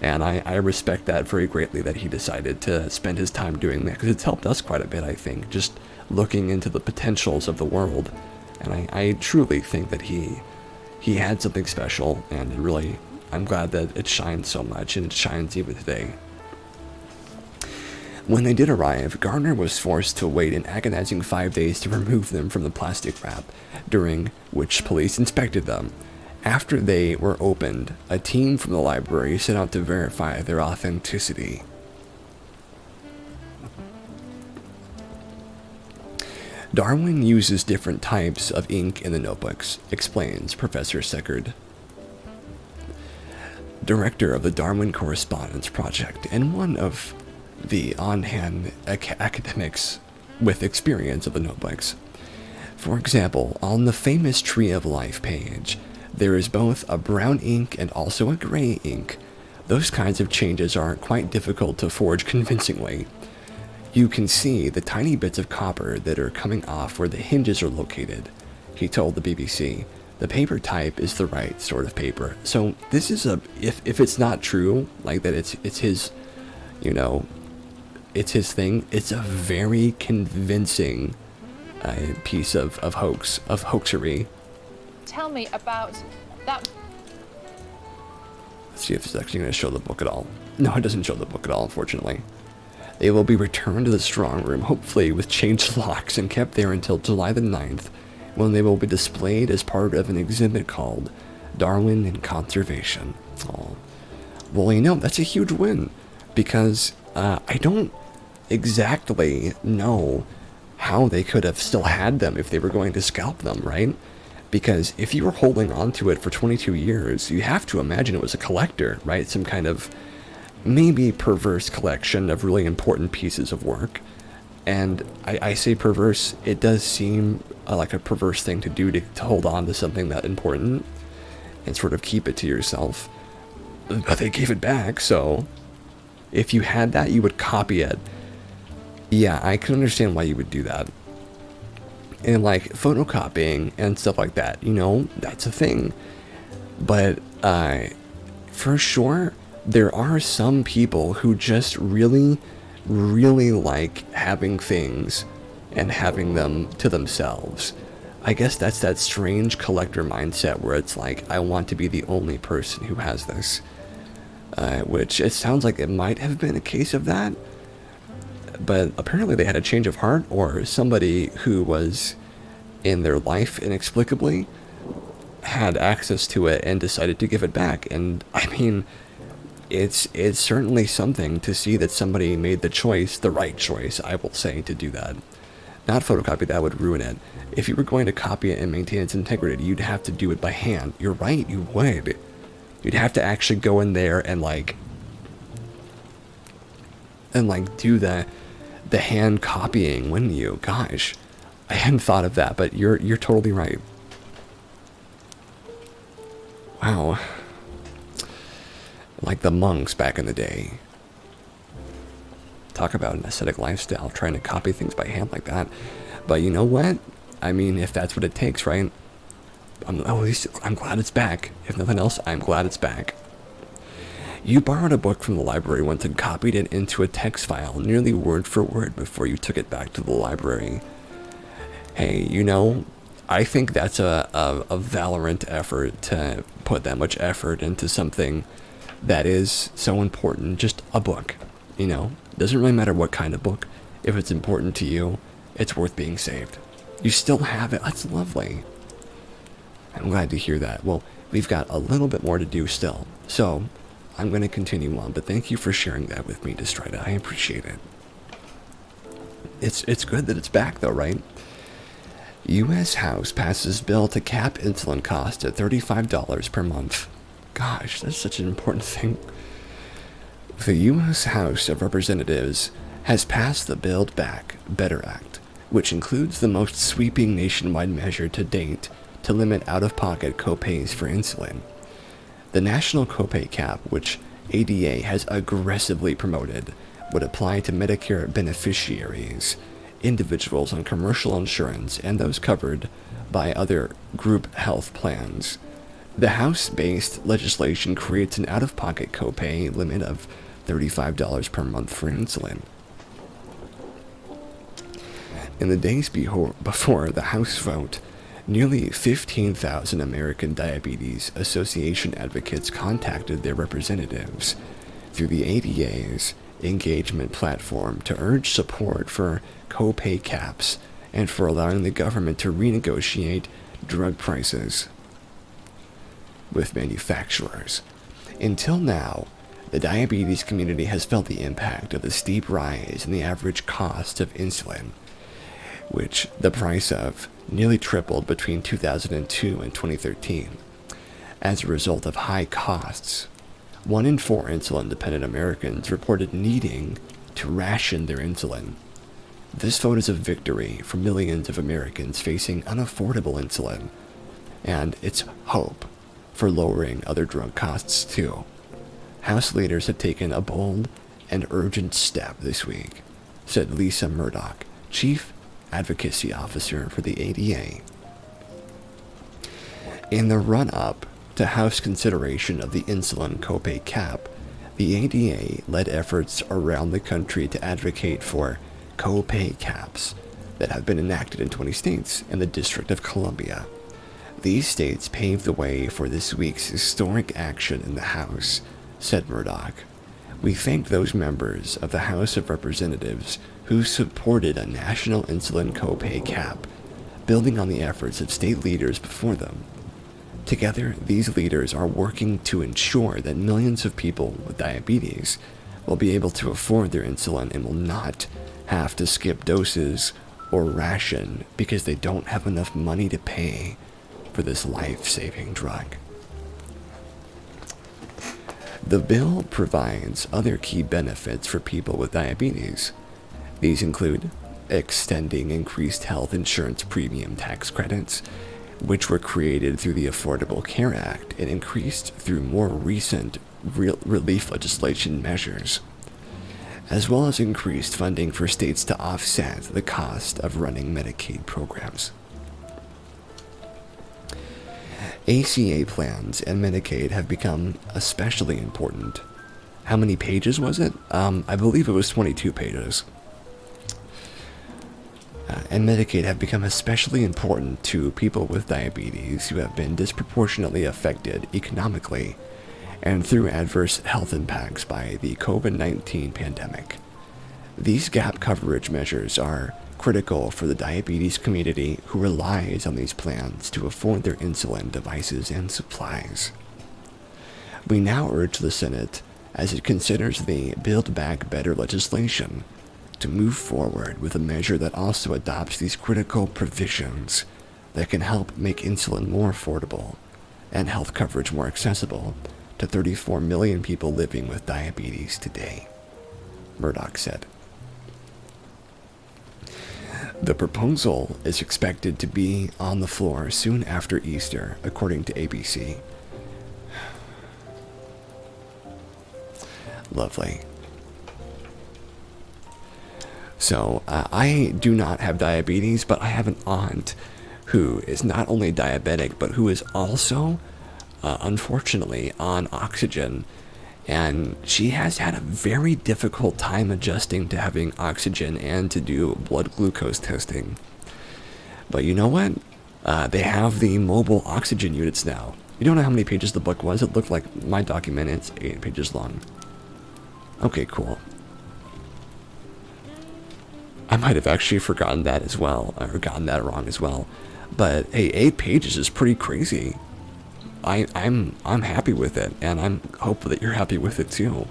And I respect that very greatly, that he decided to spend his time doing that, because it's helped us quite a bit, I think, just looking into the potentials of the world. And I truly think that he had something special, and really, I'm glad that it shines so much, and it shines even today. When they did arrive, Gardner was forced to wait an agonizing 5 days to remove them from the plastic wrap, during which police inspected them. After they were opened, a team from the library set out to verify their authenticity. Darwin uses different types of ink in the notebooks, explains Professor Seckard, director of the Darwin Correspondence Project and one of the on-hand academics with experience of the notebooks. For example, on the famous Tree of Life page, there is both a brown ink and also a gray ink. Those kinds of changes are quite difficult to forge convincingly. You can see the tiny bits of copper that are coming off where the hinges are located, he told the BBC. The paper type is the right sort of paper. So this is if it's not true, like that it's his, it's his thing, it's a very convincing piece of hoaxery. Tell me about that. Let's see if it's actually going to show the book at all. No, it doesn't show the book at all, unfortunately. They will be returned to the strong room, hopefully with changed locks, and kept there until July the 9th, when they will be displayed as part of an exhibit called Darwin and Conservation. Oh. Well, that's a huge win, because I don't exactly know how they could have still had them if they were going to scalp them, right? Because if you were holding on to it for 22 years, you have to imagine it was a collector, right? Some kind of maybe perverse collection of really important pieces of work. And I say perverse, it does seem like a perverse thing to do to hold on to something that important and sort of keep it to yourself. But they gave it back, so if you had that, you would copy it. Yeah, I can understand why you would do that. And like photocopying and stuff like that, that's a thing. But for sure, there are some people who just really, really like having things and having them to themselves. I guess that's that strange collector mindset where it's like, I want to be the only person who has this. Which it sounds like it might have been a case of that. But apparently they had a change of heart, or somebody who was in their life inexplicably had access to it and decided to give it back. And I mean, it's certainly something to see that somebody made the choice, the right choice, I will say, to do that. Not photocopy, that would ruin it. If you were going to copy it and maintain its integrity, you'd have to do it by hand. You're right, you would. You'd have to actually go in there and do the hand copying, wouldn't you? Gosh, I hadn't thought of that, but you're totally right. Wow. Like the monks back in the day. Talk about an ascetic lifestyle, trying to copy things by hand like that. But you know what? I mean, if that's what it takes, right? At least I'm glad it's back. If nothing else, I'm glad it's back. You borrowed a book from the library once and copied it into a text file, nearly word for word, before you took it back to the library. Hey, I think that's a valiant effort to put that much effort into something that is so important. Just a book, Doesn't really matter what kind of book. If it's important to you, it's worth being saved. You still have it. That's lovely. I'm glad to hear that. Well, we've got a little bit more to do still, so I'm going to continue on, but thank you for sharing that with me, Destrida. I appreciate it. It's good that it's back, though, right? U.S. House passes bill to cap insulin cost at $35 per month. Gosh, that's such an important thing. The U.S. House of Representatives has passed the Build Back Better Act, which includes the most sweeping nationwide measure to date to limit out-of-pocket copays for insulin. The national copay cap, which ADA has aggressively promoted, would apply to Medicare beneficiaries, individuals on commercial insurance, and those covered by other group health plans. The House-based legislation creates an out-of-pocket copay limit of $35 per month for insulin. In the days before the House vote, nearly 15,000 American Diabetes Association advocates contacted their representatives through the ADA's engagement platform to urge support for copay caps and for allowing the government to renegotiate drug prices with manufacturers. Until now, the diabetes community has felt the impact of the steep rise in the average cost of insulin. which the price of nearly tripled between 2002 and 2013. As a result of high costs, 1 in 4 insulin-dependent Americans reported needing to ration their insulin. This vote is a victory for millions of Americans facing unaffordable insulin, and it's hope for lowering other drug costs too. House leaders have taken a bold and urgent step this week, said Lisa Murdoch, Chief Advocacy Officer for the ADA. In the run-up to House consideration of the insulin copay cap, the ADA led efforts around the country to advocate for copay caps that have been enacted in 20 states and the District of Columbia. These states paved the way for this week's historic action in the House, said Murdoch. We thank those members of the House of Representatives who supported a national insulin copay cap, building on the efforts of state leaders before them. Together, these leaders are working to ensure that millions of people with diabetes will be able to afford their insulin and will not have to skip doses or ration because they don't have enough money to pay for this life-saving drug. The bill provides other key benefits for people with diabetes. These include extending increased health insurance premium tax credits, which were created through the Affordable Care Act and increased through more recent relief legislation measures, as well as increased funding for states to offset the cost of running Medicaid programs. ACA plans and Medicaid have become especially important. How many pages was it? I believe it was 22 pages. And Medicaid have become especially important to people with diabetes who have been disproportionately affected economically and through adverse health impacts by the COVID-19 pandemic. These gap coverage measures are critical for the diabetes community who relies on these plans to afford their insulin devices and supplies. We now urge the Senate, as it considers the Build Back Better legislation, to move forward with a measure that also adopts these critical provisions that can help make insulin more affordable and health coverage more accessible to 34 million people living with diabetes today, Murdoch said. The proposal is expected to be on the floor soon after Easter, according to ABC. Lovely. So, I do not have diabetes, but I have an aunt who is not only diabetic, but who is also, unfortunately, on oxygen. And she has had a very difficult time adjusting to having oxygen and to do blood glucose testing. But you know what? They have the mobile oxygen units now. You don't know how many pages the book was? It looked like my document, it's 8 pages long. Okay, cool. I might have actually forgotten that as well, or gotten that wrong as well. But hey, 8 pages is pretty crazy. I'm happy with it, and I'm hopeful that you're happy with it too.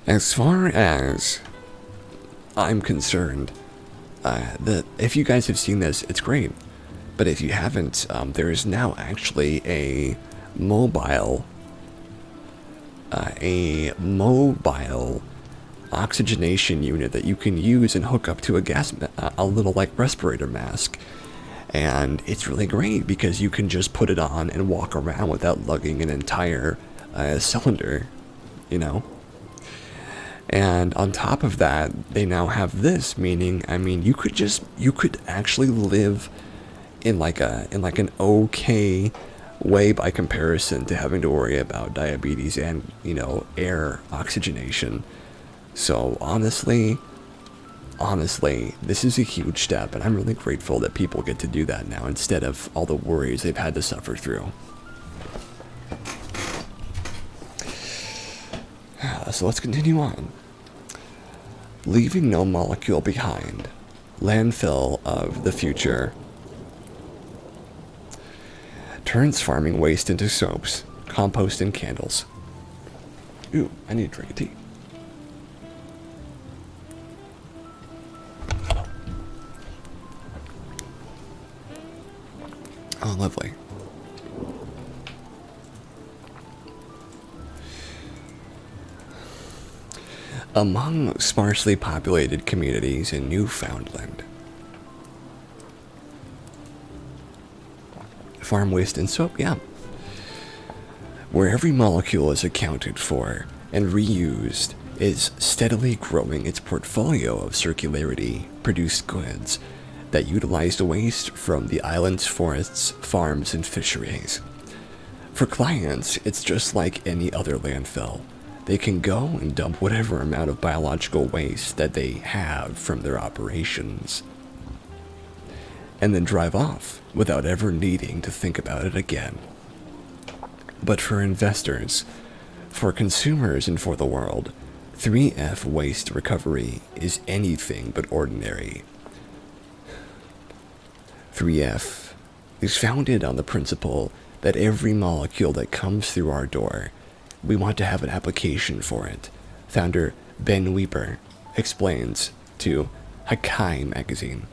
As far as I'm concerned, that if you guys have seen this, it's great. But if you haven't, there is now actually a mobile oxygenation unit that you can use and hook up to a little like respirator mask. And it's really great because you can just put it on and walk around without lugging an entire cylinder, you know. And on top of that, they now have this, meaning, I mean, you could actually live in like an okay way by comparison to having to worry about diabetes and, you know, air oxygenation. So honestly, this is a huge step, and I'm really grateful that people get to do that now instead of all the worries they've had to suffer through. So let's continue on. Leaving no molecule behind. Landfill of the future. Turns farming waste into soaps, compost, and candles. Ooh, I need a drink of tea. Oh, lovely. Among sparsely populated communities in Newfoundland, farm waste and soap, yeah, where every molecule is accounted for and reused, is steadily growing its portfolio of circularity produced goods that utilize the waste from the island's forests, farms, and fisheries. For clients, it's just like any other landfill. They can go and dump whatever amount of biological waste that they have from their operations, and then drive off without ever needing to think about it again. But for investors, for consumers, and for the world, 3F waste recovery is anything but ordinary. 3F is founded on the principle that every molecule that comes through our door, we want to have an application for it. Founder Ben Weber explains to Hakai magazine,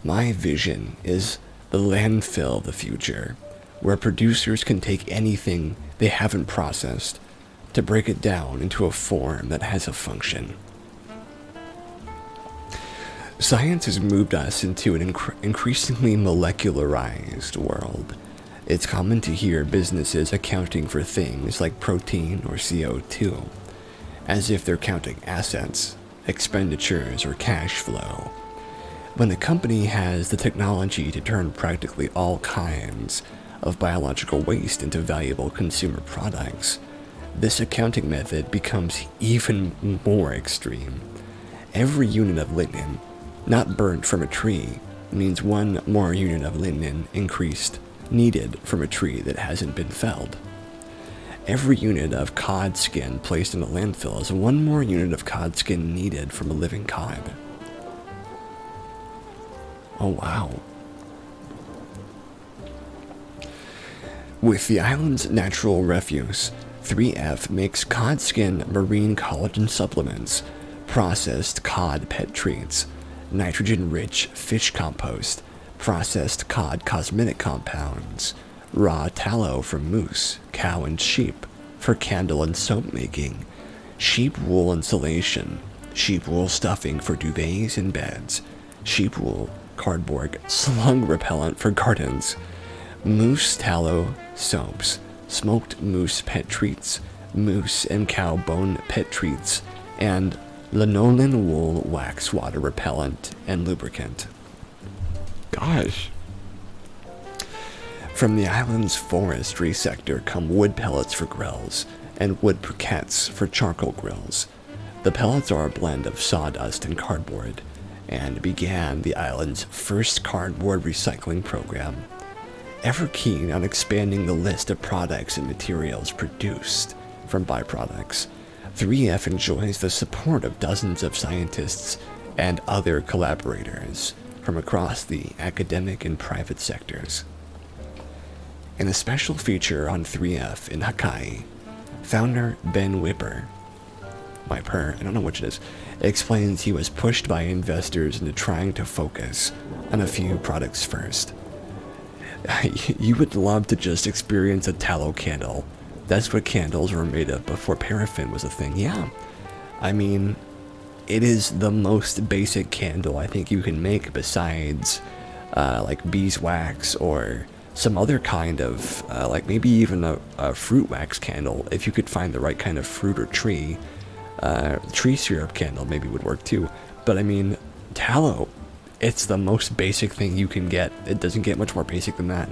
"My vision is the landfill of the future, where producers can take anything they haven't processed to break it down into a form that has a function." Science has moved us into an increasingly molecularized world. It's common to hear businesses accounting for things like protein or CO2, as if they're counting assets, expenditures, or cash flow. When a company has the technology to turn practically all kinds of biological waste into valuable consumer products, this accounting method becomes even more extreme. Every unit of lignin not burnt from a tree means one more unit of lignin increased needed from a tree that hasn't been felled. Every unit of cod skin placed in a landfill is one more unit of cod skin needed from a living cod. Oh wow. With the island's natural refuse, 3F makes cod skin marine collagen supplements, processed cod pet treats, nitrogen-rich fish compost, processed cod cosmetic compounds, raw tallow from moose, cow, and sheep for candle and soap making, sheep wool insulation, sheep wool stuffing for duvets and beds, sheep wool cardboard slug repellent for gardens, moose tallow soaps, smoked moose pet treats, moose and cow bone pet treats, and lanolin wool wax water repellent and lubricant. Gosh. From the island's forestry sector come wood pellets for grills and wood briquettes for charcoal grills. The pellets are a blend of sawdust and cardboard, and began the island's first cardboard recycling program. Ever keen on expanding the list of products and materials produced from byproducts, 3F enjoys the support of dozens of scientists and other collaborators from across the academic and private sectors. In a special feature on 3F in Hakai, founder Ben Weber, I don't know which it is, explains he was pushed by investors into trying to focus on a few products first. You would love to just experience a tallow candle. That's what candles were made of before paraffin was a thing. Yeah, I mean, it is the most basic candle I think you can make, besides like beeswax or some other kind of like maybe even a fruit wax candle, if you could find the right kind of fruit or tree. Tree syrup candle maybe would work too, but I mean, tallow, it's the most basic thing you can get. It doesn't get much more basic than that.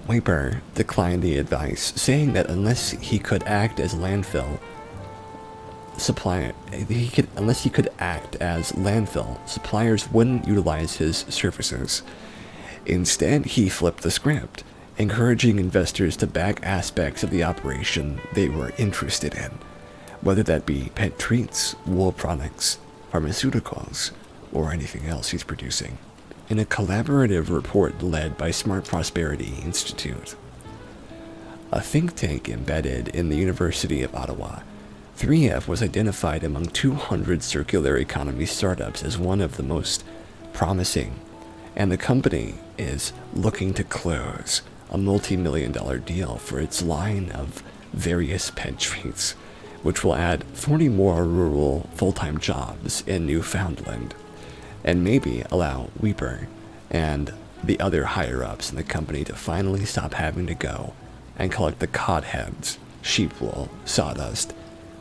Weber declined the advice, saying that unless he could act as landfill supplier, unless he could act as landfill, suppliers wouldn't utilize his services. Instead, he flipped the script, encouraging investors to back aspects of the operation they were interested in, whether that be pet treats, wool products, pharmaceuticals, or anything else he's producing, in a collaborative report led by Smart Prosperity Institute, a think tank embedded in the University of Ottawa. 3F was identified among 200 circular economy startups as one of the most promising and the company is looking to close a multi-million-dollar deal for its line of various pet treats, which will add 40 more rural full-time jobs in Newfoundland, and maybe allow Weeper and the other higher-ups in the company to finally stop having to go and collect the cod heads, sheep wool, sawdust,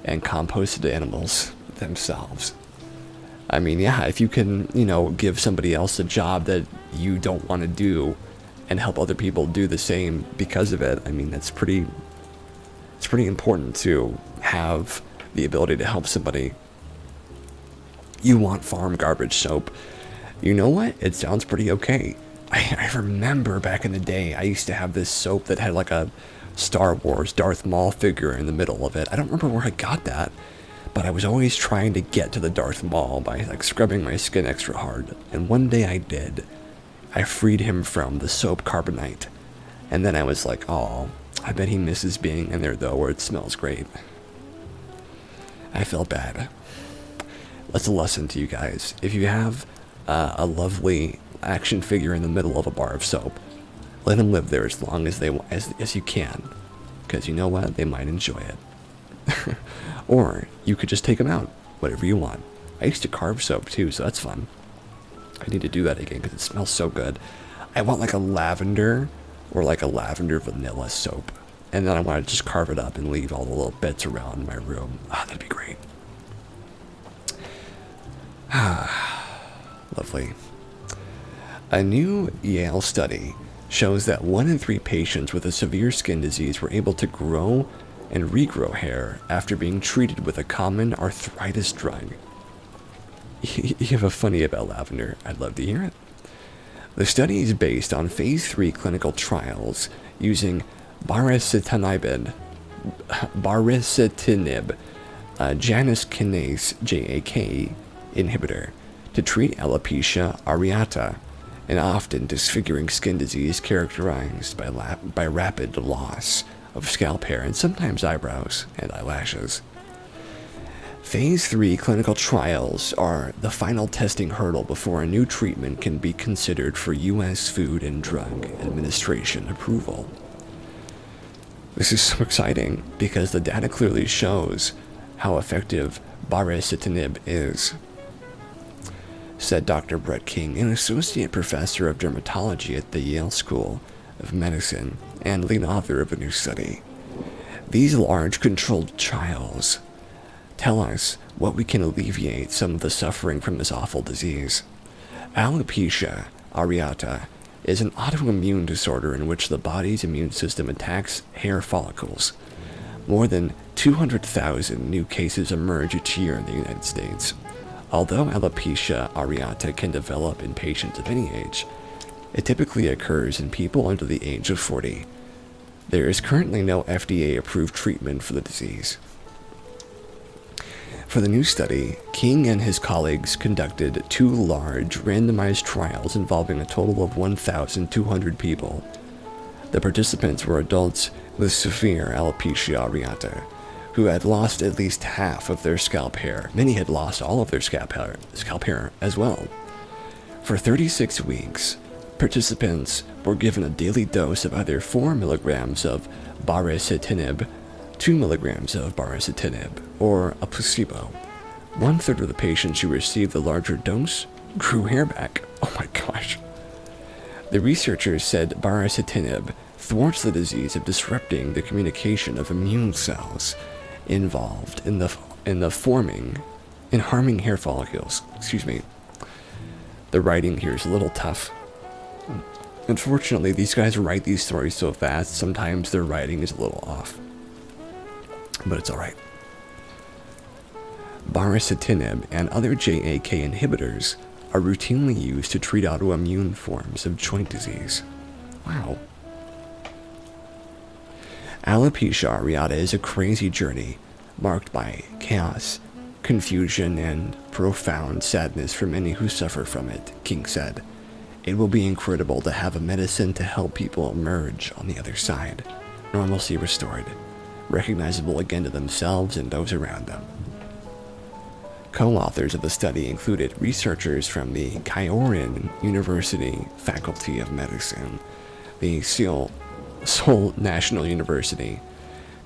and composted animals themselves. I mean, yeah, if you can, give somebody else a job that you don't want to do and help other people do the same because of it, I mean, it's pretty important to have the ability to help somebody. You want farm garbage soap. You know what? It sounds pretty okay. I remember back in the day, I used to have this soap that had like a Star Wars Darth Maul figure in the middle of it. I don't remember where I got that, but I was always trying to get to the Darth Maul by like scrubbing my skin extra hard. And one day I did. I freed him from the soap carbonite. And then I was like, oh, I bet he misses being in there though, where it smells great. I felt bad. That's a lesson to you guys. If you have a lovely action figure in the middle of a bar of soap, let them live there as long as as you can, because you know what, they might enjoy it. Or you could just take them out, whatever you want. I used to carve soap too, so that's fun. I need to do that again because it smells so good. I want like a lavender or like a lavender vanilla soap, and then I want to just carve it up and leave all the little bits around my room. Ah, that'd be great. Lovely. A new Yale study shows that 1 in 3 patients with a severe skin disease were able to grow and regrow hair after being treated with a common arthritis drug. You have a funny about lavender. I'd love to hear it. The study is based on phase 3 clinical trials using baricitinib, Janus kinase JAK inhibitor, to treat alopecia areata, an often disfiguring skin disease characterized by rapid loss of scalp hair and sometimes eyebrows and eyelashes. Phase 3 clinical trials are the final testing hurdle before a new treatment can be considered for U.S. Food and Drug Administration approval. This is so exciting because the data clearly shows how effective baricitinib is, said Dr. Brett King, an associate professor of dermatology at the Yale School of Medicine and lead author of a new study. These large controlled trials tell us what we can alleviate some of the suffering from this awful disease. Alopecia areata is an autoimmune disorder in which the body's immune system attacks hair follicles. More than 200,000 new cases emerge each year in the United States. Although alopecia areata can develop in patients of any age, it typically occurs in people under the age of 40. There is currently no FDA-approved treatment for the disease. For the new study, King and his colleagues conducted 2 large, randomized trials involving a total of 1,200 people. The participants were adults with severe alopecia areata, who had lost at least half of their scalp hair. Many had lost all of their scalp hair as well. For 36 weeks, participants were given a daily dose of either 4 milligrams of baricitinib, 2 milligrams of baricitinib, or a placebo. 1/3 of the patients who received the larger dose grew hair back. Oh my gosh. The researchers said baricitinib thwarts the disease of disrupting the communication of immune cells involved in harming hair follicles. The writing here is a little tough. Unfortunately, these guys write these stories so fast, sometimes their writing is a little off. But it's alright. Baricitinib and other JAK inhibitors are routinely used to treat autoimmune forms of joint disease. Wow. Alopecia areata is a crazy journey, marked by chaos, confusion, and profound sadness for many who suffer from it, King said. It will be incredible to have a medicine to help people emerge on the other side, normalcy restored, recognizable again to themselves and those around them. Co-authors of the study included researchers from the Kyorin University Faculty of Medicine, the Seoul National University,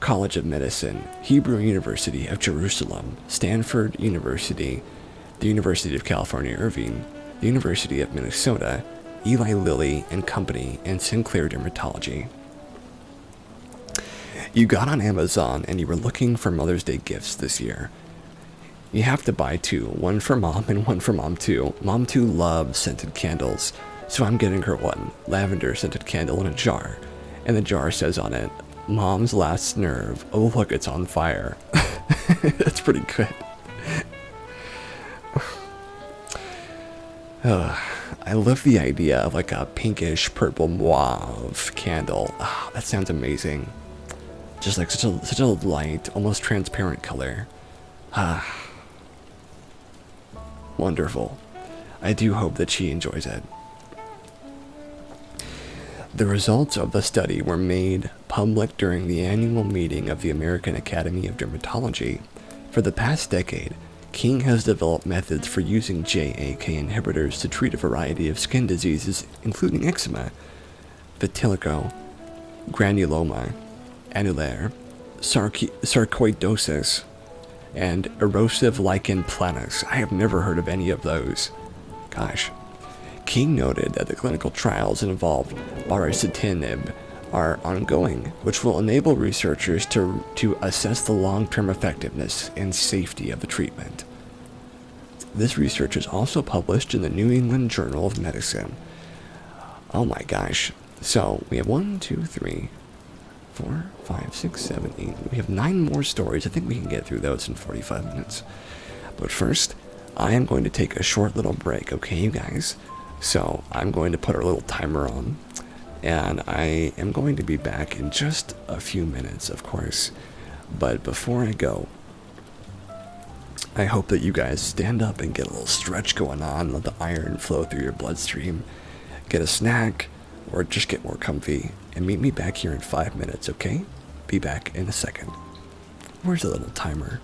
College of Medicine, Hebrew University of Jerusalem, Stanford University, the University of California, Irvine, the University of Minnesota, Eli Lilly and Company, and Sinclair Dermatology. You got on Amazon and you were looking for Mother's Day gifts this year. You have to buy two, one for mom and one for mom too. Mom too loves scented candles, so I'm getting her one lavender scented candle in a jar. And the jar says on it, Mom's last nerve. Oh look, it's on fire. That's pretty good. I love the idea of like a pinkish purple mauve candle. That sounds amazing. Just like such a light, almost transparent color. Wonderful. I do hope that she enjoys it. The results of the study were made public during the annual meeting of the American Academy of Dermatology. For the past decade, King has developed methods for using JAK inhibitors to treat a variety of skin diseases, including eczema, vitiligo, granuloma, annulare, sarcoidosis, and erosive lichen planus. I have never heard of any of those. Gosh. King noted that the clinical trials involved baricitinib are ongoing, which will enable researchers to assess the long-term effectiveness and safety of the treatment. This research is also published in the New England Journal of Medicine. Oh my gosh. So, we have 1, 2, 3, 4, 5, 6, 7, 8. We have 9 more stories. I think we can get through those in 45 minutes. But first, I am going to take a short little break, okay, you guys? So, I'm going to put our little timer on, and I am going to be back in just a few minutes, of course. But before I go, I hope that you guys stand up and get a little stretch going on, let the iron flow through your bloodstream, get a snack, or just get more comfy, and meet me back here in 5 minutes, okay? Be back in a second. Where's the little timer?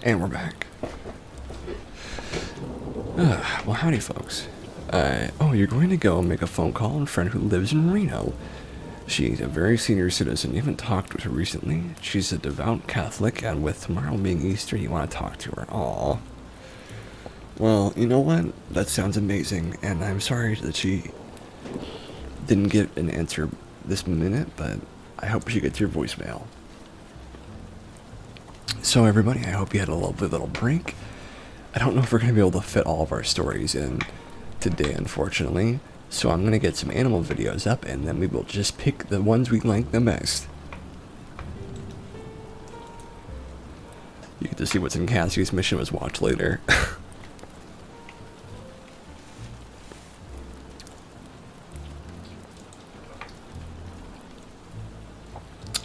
And we're back. Well, howdy, folks. Oh, you're going to go make a phone call on a friend who lives in Reno. She's a very senior citizen. You haven't talked with her recently. She's a devout Catholic, and with tomorrow being Easter, you want to talk to her. Aw. Well, you know what? That sounds amazing, and I'm sorry that she didn't get an answer this minute, but I hope she gets your voicemail. So everybody, I hope you had a lovely little break. I don't know if we're going to be able to fit all of our stories in today, unfortunately. So I'm going to get some animal videos up, and then we will just pick the ones we like the best. You get to see what's in Cassie's mission was watch later.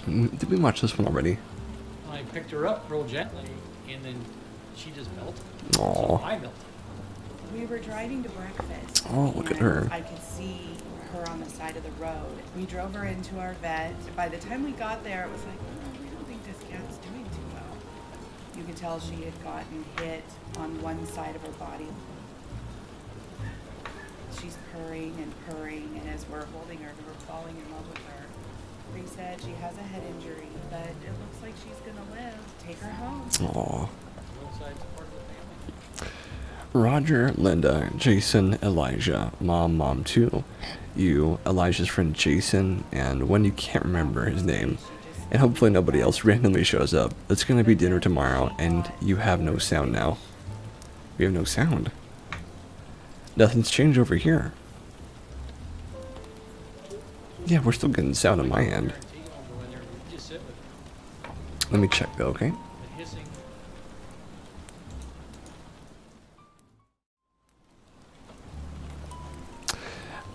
Did we watch this one already? I picked her up real gently, and then she just melted. Aww. I melted. We were driving to breakfast. Oh, look at and her. I could see her on the side of the road. We drove her into our vet. By the time we got there, it was like, oh, we don't think this cat's doing too well. You could tell she had gotten hit on one side of her body. She's purring, and as we're holding her, we're falling in love with her. They said she has a head injury, but it looks like she's gonna live. Take her home. Aww. Both sides are part of the family. Roger, Linda, Jason, Elijah, Mom too. You, Elijah's friend Jason, and one you can't remember his name. And hopefully nobody else randomly shows up. It's gonna be dinner tomorrow, and you have no sound now. We have no sound. Nothing's changed over here. Yeah, we're still getting sound on my end. Just sit with her. Let me check though, okay? The hissing.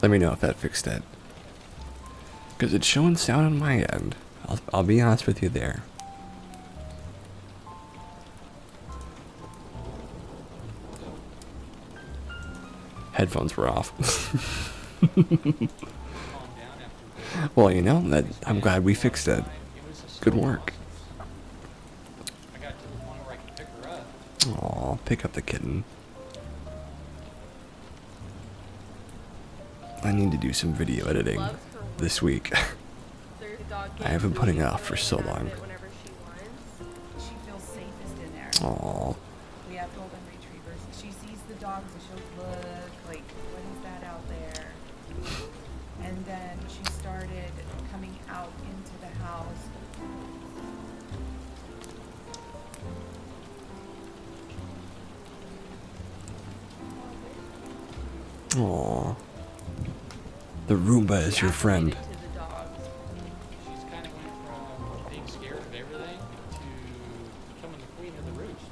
Let me know if that fixed it. Because it's showing sound on my end. I'll be honest with you there. Headphones were off. Calm down after. Well, you know, I'm glad we fixed it. It was a Good slow work. process. I got to the point where I could pick her up. Aw, pick up the kitten. I need to do some video editing this week. I have been putting it off for so long. She feels safest in there. Aw. We have golden retrievers. She sees the dogs and she'll look like, what is that out there? And then she started coming out into the house. Aw. The Roomba is your friend. She's kind of went from being scared of everything to becoming the queen of the roost.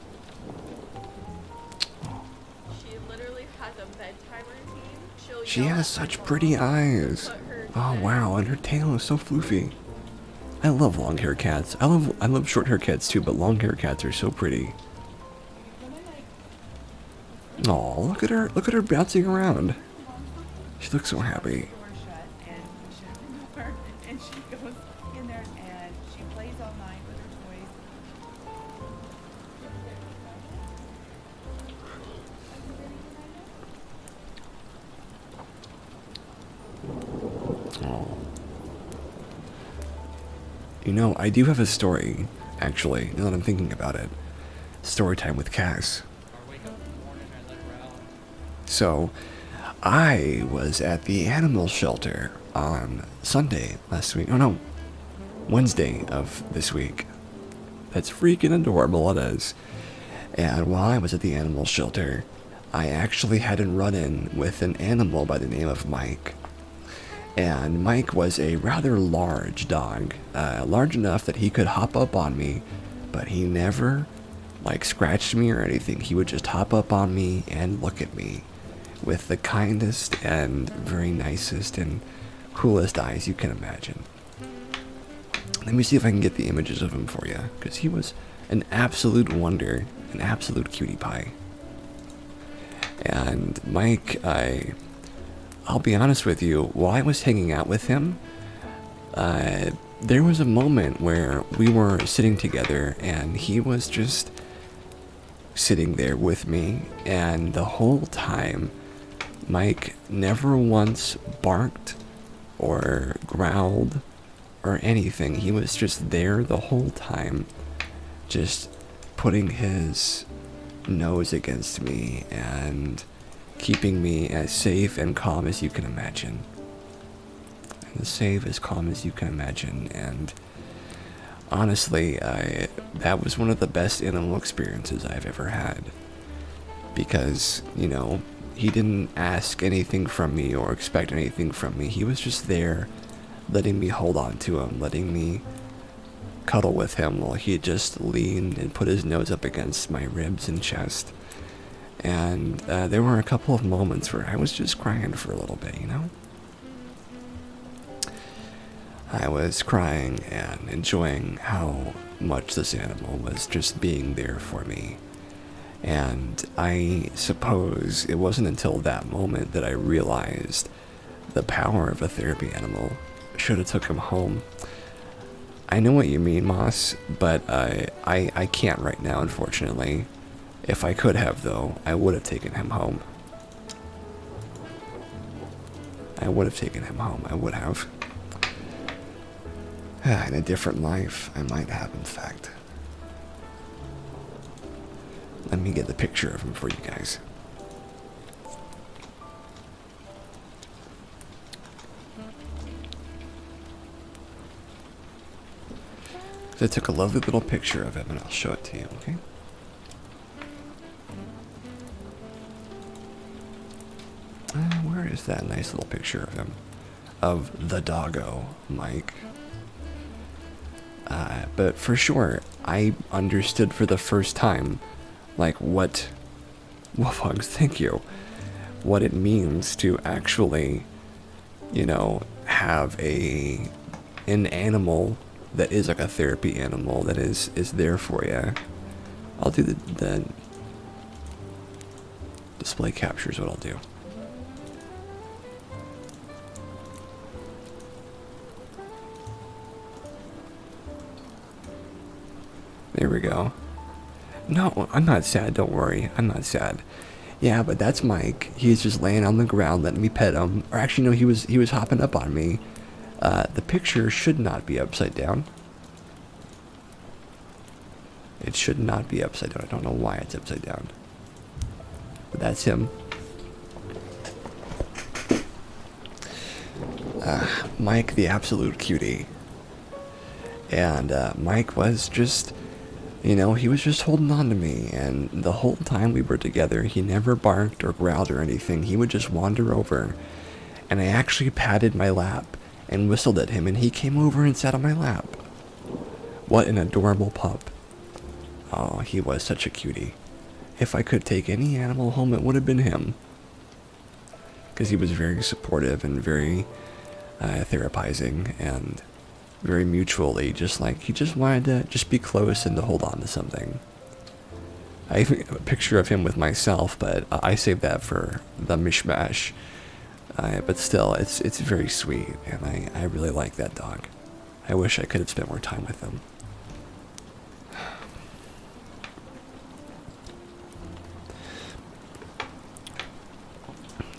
She literally has a bedtime routine. She'll She yell has at such my pretty mom, eyes. put her to Oh bed. wow, and her tail is so floofy. I love long hair cats. I love short hair cats too, but long hair cats are so pretty. Aw, look at her bouncing around. She looks so happy. Door shut and we shut the door and she goes in there and she plays all night with her toys. Oh. You know, I do have a story, actually, now that I'm thinking about it. Story time with Cass. Or wake up in the morning and let her out. So, I was at the animal shelter on Sunday last week. Oh no, Wednesday of this week. That's freaking adorable, it is. And while I was at the animal shelter, I actually had a run-in with an animal by the name of Mike. And Mike was a rather large dog, large enough that he could hop up on me, but he never, scratched me or anything. He would just hop up on me and look at me with the kindest and very nicest and coolest eyes you can imagine. Let me see if I can get the images of him for you, because he was an absolute wonder, an absolute cutie pie. And Mike, I'll be honest with you, while I was hanging out with him, there was a moment where we were sitting together and he was just sitting there with me, and the whole time, Mike never once barked or growled or anything. He was just there the whole time, just putting his nose against me and keeping me as safe and calm as you can imagine. As safe, as calm as you can imagine. And honestly, that was one of the best animal experiences I've ever had. Because, you know, he didn't ask anything from me or expect anything from me. He was just there, letting me hold on to him, letting me cuddle with him while he just leaned and put his nose up against my ribs and chest. And there were a couple of moments where I was just crying for a little bit, you know? I was crying and enjoying how much this animal was just being there for me. And I suppose it wasn't until that moment that I realized the power of a therapy animal. Should have took him home. I know what you mean, Moss, but I can't right now, unfortunately. If I could have, though, I would have taken him home. I would have taken him home. I would have. In a different life, I might have, in fact. Let me get the picture of him for you guys. So I took a lovely little picture of him, and I'll show it to you, okay? Where is that nice little picture of him? Of the doggo, Mike. But for sure, I understood for the first time, like, what... Wolfhugs, thank you. What it means to actually, you know, have an animal that is like a therapy animal that is there for you. I'll do the display capture is what I'll do. There we go. No, I'm not sad, don't worry. I'm not sad. Yeah, but that's Mike. He's just laying on the ground letting me pet him. Or actually, no, he was hopping up on me. The picture should not be upside down. It should not be upside down. I don't know why it's upside down. But that's him. Mike, the absolute cutie. And Mike was just, you know, he was just holding on to me. And the whole time we were together, he never barked or growled or anything. He would just wander over. And I actually patted my lap and whistled at him, and he came over and sat on my lap. What an adorable pup. Oh, he was such a cutie. If I could take any animal home, it would have been him. Because he was very supportive and very therapizing and very mutually, just like he just wanted to just be close and to hold on to something. I have a picture of him with myself, but I saved that for the mishmash. But still, it's very sweet, and I really like that dog. I wish I could have spent more time with him.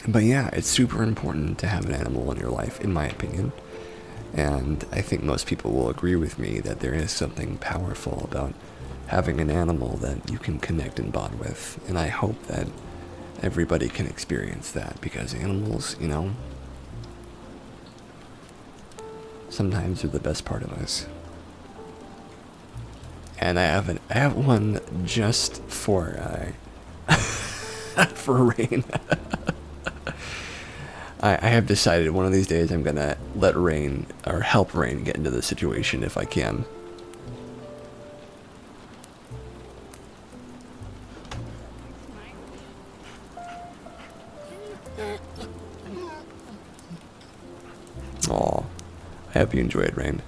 But yeah, it's super important to have an animal in your life, in my opinion. And I think most people will agree with me that there is something powerful about having an animal that you can connect and bond with. And I hope that everybody can experience that, because animals, you know, sometimes they're the best part of us. And I have one just for for Rain. I have decided one of these days I'm gonna let Rain, or help Rain, get into the situation if I can. Aw, I hope you enjoyed, Rain.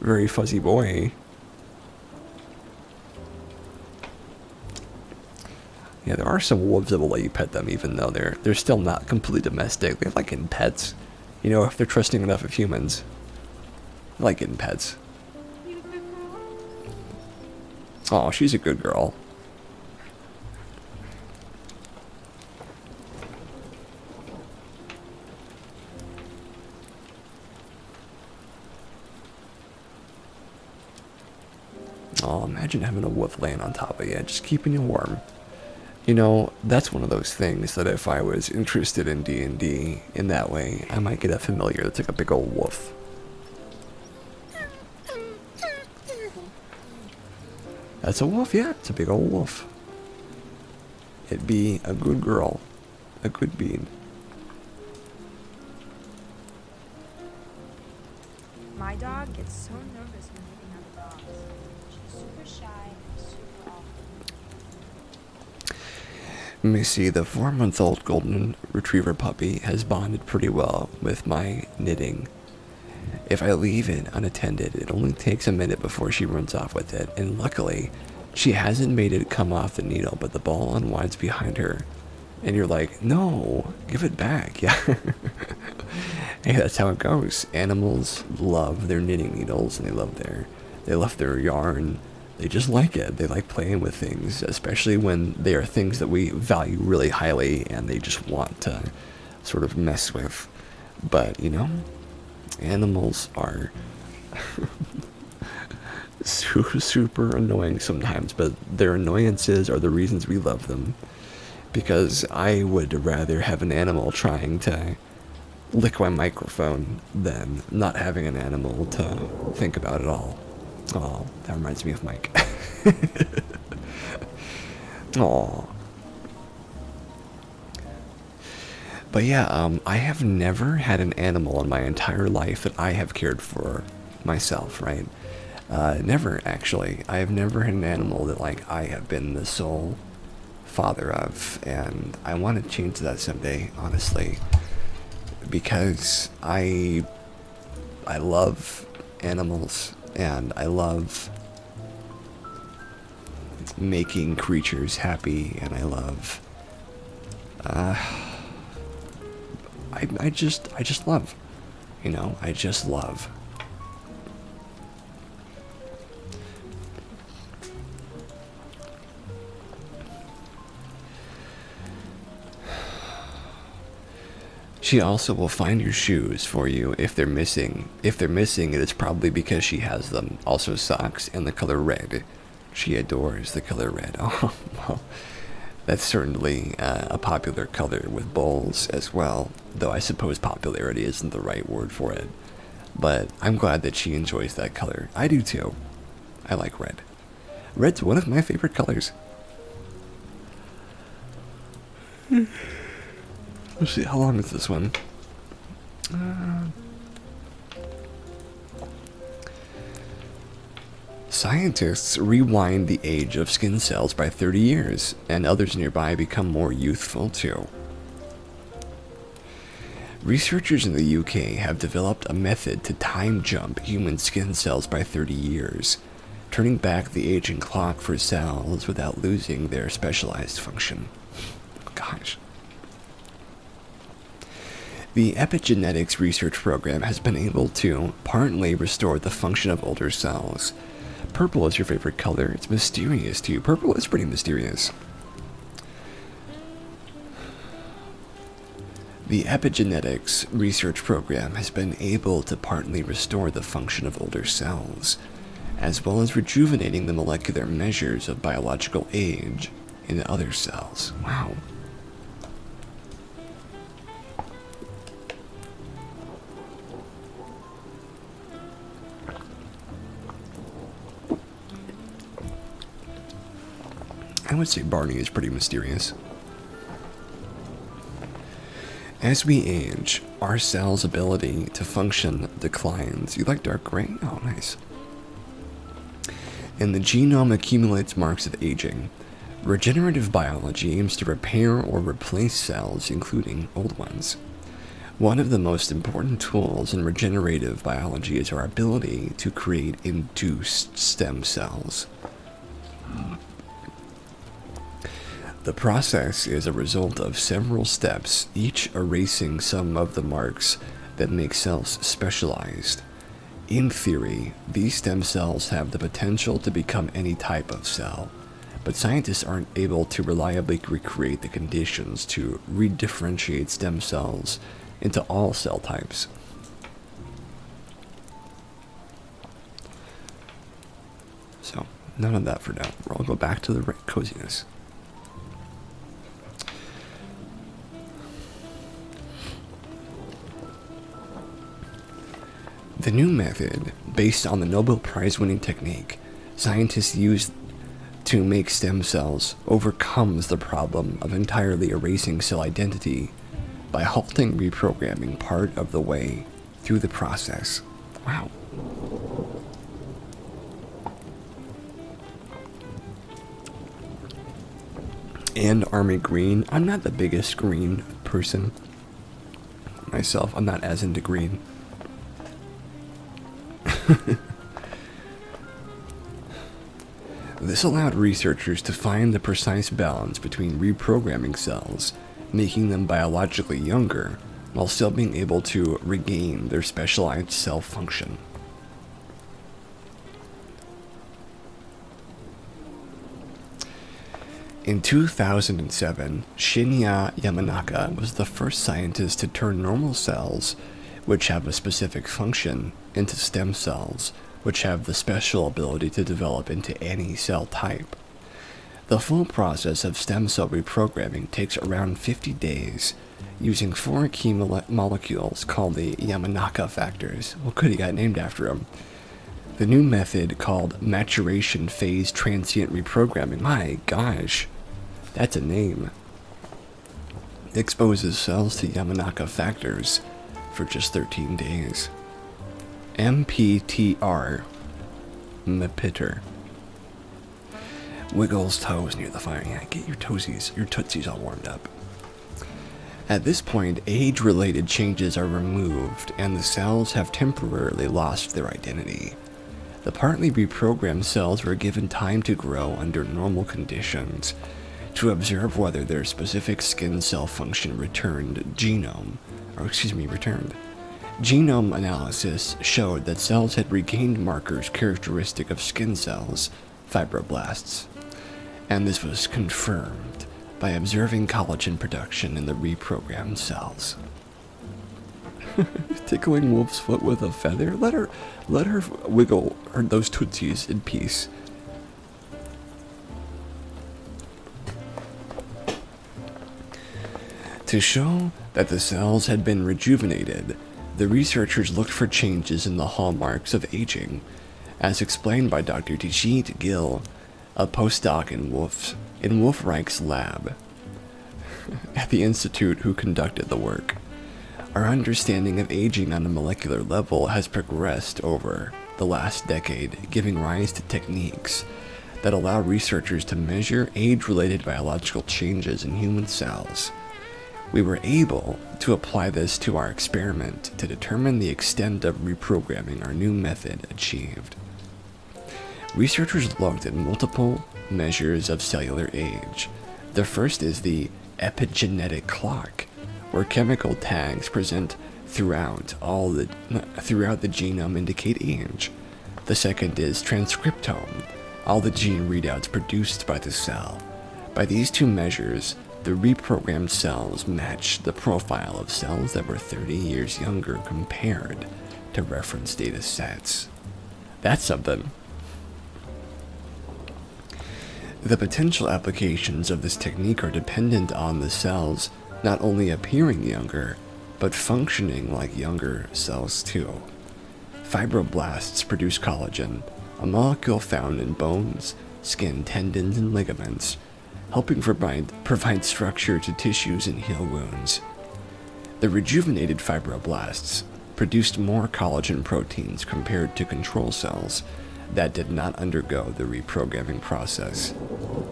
Very fuzzy boy. Yeah, there are some wolves that will let you pet them, even though they're still not completely domestic. They like getting pets. You know, if they're trusting enough of humans. They like getting pets. Oh, she's a good girl. Oh, imagine having a wolf laying on top of you, just keeping you warm. You know, that's one of those things that if I was interested in D&D in that way, I might get a familiar that's like a big old wolf. That's a wolf, yeah, it's a big old wolf. It'd be a good girl, a good bean. My dog gets so nervous when picking other dogs. She's super shy and super awkward. Missy, the 4-month-old golden retriever puppy, has bonded pretty well with my knitting. If I leave it unattended, it only takes a minute before she runs off with it, and luckily, she hasn't made it come off the needle, but the ball unwinds behind her. And you're like, no, give it back, yeah. Hey, that's how it goes. Animals love their knitting needles, and they love their yarn. They just like it. They like playing with things, especially when they are things that we value really highly, and they just want to sort of mess with. But, you know, animals are super annoying sometimes, but their annoyances are the reasons we love them. Because I would rather have an animal trying to lick my microphone than not having an animal to think about at all. Oh, that reminds me of Mike. Aw. But yeah, I have never had an animal in my entire life that I have cared for myself, right? Never, actually. I have never had an animal that, like, I have been the sole father of, and I want to change that someday, honestly, because I love animals, and I love making creatures happy, and I love I just love, you know, I just love. She also will find your shoes for you if they're missing. If they're missing, it is probably because she has them. Also socks in the color red. She adores the color red. Oh, well, that's certainly a popular color with bowls as well, though I suppose popularity isn't the right word for it. But I'm glad that she enjoys that color. I do too. I like red. Red's one of my favorite colors. Let's see, how long is this one? Scientists rewind the age of skin cells by 30 years, and others nearby become more youthful too. Researchers in the UK have developed a method to time jump human skin cells by 30 years, turning back the aging clock for cells without losing their specialized function. Gosh. The epigenetics research program has been able to partly restore the function of older cells. Purple is your favorite color. It's mysterious too. Purple is pretty mysterious. The epigenetics research program has been able to partly restore the function of older cells, as well as rejuvenating the molecular measures of biological age in other cells. Wow. I would say Barney is pretty mysterious. As we age, our cell's ability to function declines. You like dark gray? Oh, nice. And the genome accumulates marks of aging. Regenerative biology aims to repair or replace cells, including old ones. One of the most important tools in regenerative biology is our ability to create induced stem cells. The process is a result of several steps, each erasing some of the marks that make cells specialized. In theory, these stem cells have the potential to become any type of cell, but scientists aren't able to reliably recreate the conditions to redifferentiate stem cells into all cell types. So, none of that for now. I'll go back to the coziness. The new method, based on the Nobel Prize-winning technique scientists used to make stem cells, overcomes the problem of entirely erasing cell identity by halting reprogramming part of the way through the process. Wow. And Army Green. I'm not the biggest green person myself. I'm not as into green. This allowed researchers to find the precise balance between reprogramming cells, making them biologically younger, while still being able to regain their specialized cell function. In 2007, Shinya Yamanaka was the first scientist to turn normal cells, which have a specific function, into stem cells, which have the special ability to develop into any cell type. The full process of stem cell reprogramming takes around 50 days, using 4 key molecules called the Yamanaka factors. Well, good, he got named after him. The new method, called maturation phase transient reprogramming, my gosh, that's a name, exposes cells to Yamanaka factors for just 13 days. MPTR, Mepitter. Wiggles toes near the fire. Yeah, get your toesies, your tootsies all warmed up. At this point, age-related changes are removed, and the cells have temporarily lost their identity. The partly reprogrammed cells were given time to grow under normal conditions, to observe whether their specific skin cell function returned. Genome analysis showed that cells had regained markers characteristic of skin cells, fibroblasts, and this was confirmed by observing collagen production in the reprogrammed cells. Tickling Wolf's foot with a feather? Let her wiggle those tootsies in peace. To show that the cells had been rejuvenated, the researchers looked for changes in the hallmarks of aging, as explained by Dr. Tijit Gill, a postdoc in Wolfreich's lab at the institute who conducted the work. Our understanding of aging on a molecular level has progressed over the last decade, giving rise to techniques that allow researchers to measure age-related biological changes in human cells. We were able to apply this to our experiment to determine the extent of reprogramming our new method achieved. Researchers looked at multiple measures of cellular age. The first is the epigenetic clock, where chemical tags present throughout the genome indicate age. The second is transcriptome, all the gene readouts produced by the cell. By these two measures, the reprogrammed cells match the profile of cells that were 30 years younger compared to reference data sets. That's something. The potential applications of this technique are dependent on the cells not only appearing younger, but functioning like younger cells too. Fibroblasts produce collagen, a molecule found in bones, skin, tendons, and ligaments, helping provide structure to tissues and heal wounds. The rejuvenated fibroblasts produced more collagen proteins compared to control cells that did not undergo the reprogramming process.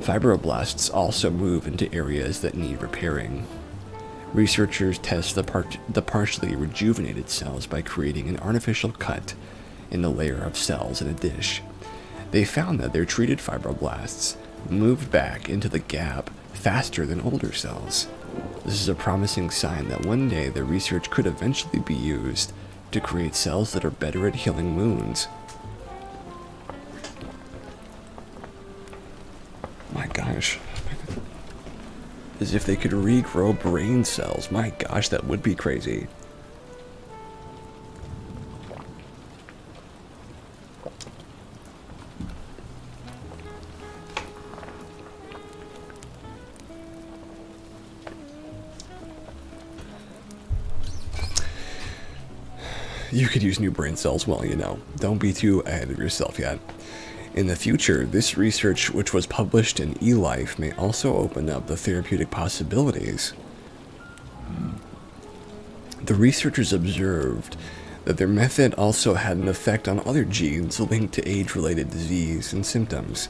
Fibroblasts also move into areas that need repairing. Researchers test the partially rejuvenated cells by creating an artificial cut in the layer of cells in a dish. They found that their treated fibroblasts moved back into the gap faster than older cells. This is a promising sign that one day the research could eventually be used to create cells that are better at healing wounds. My gosh. As if they could regrow brain cells. My gosh, that would be crazy. You could use new brain cells, well, you know, don't be too ahead of yourself yet. In the future, this research, which was published in eLife, may also open up the therapeutic possibilities. The researchers observed that their method also had an effect on other genes linked to age-related disease and symptoms.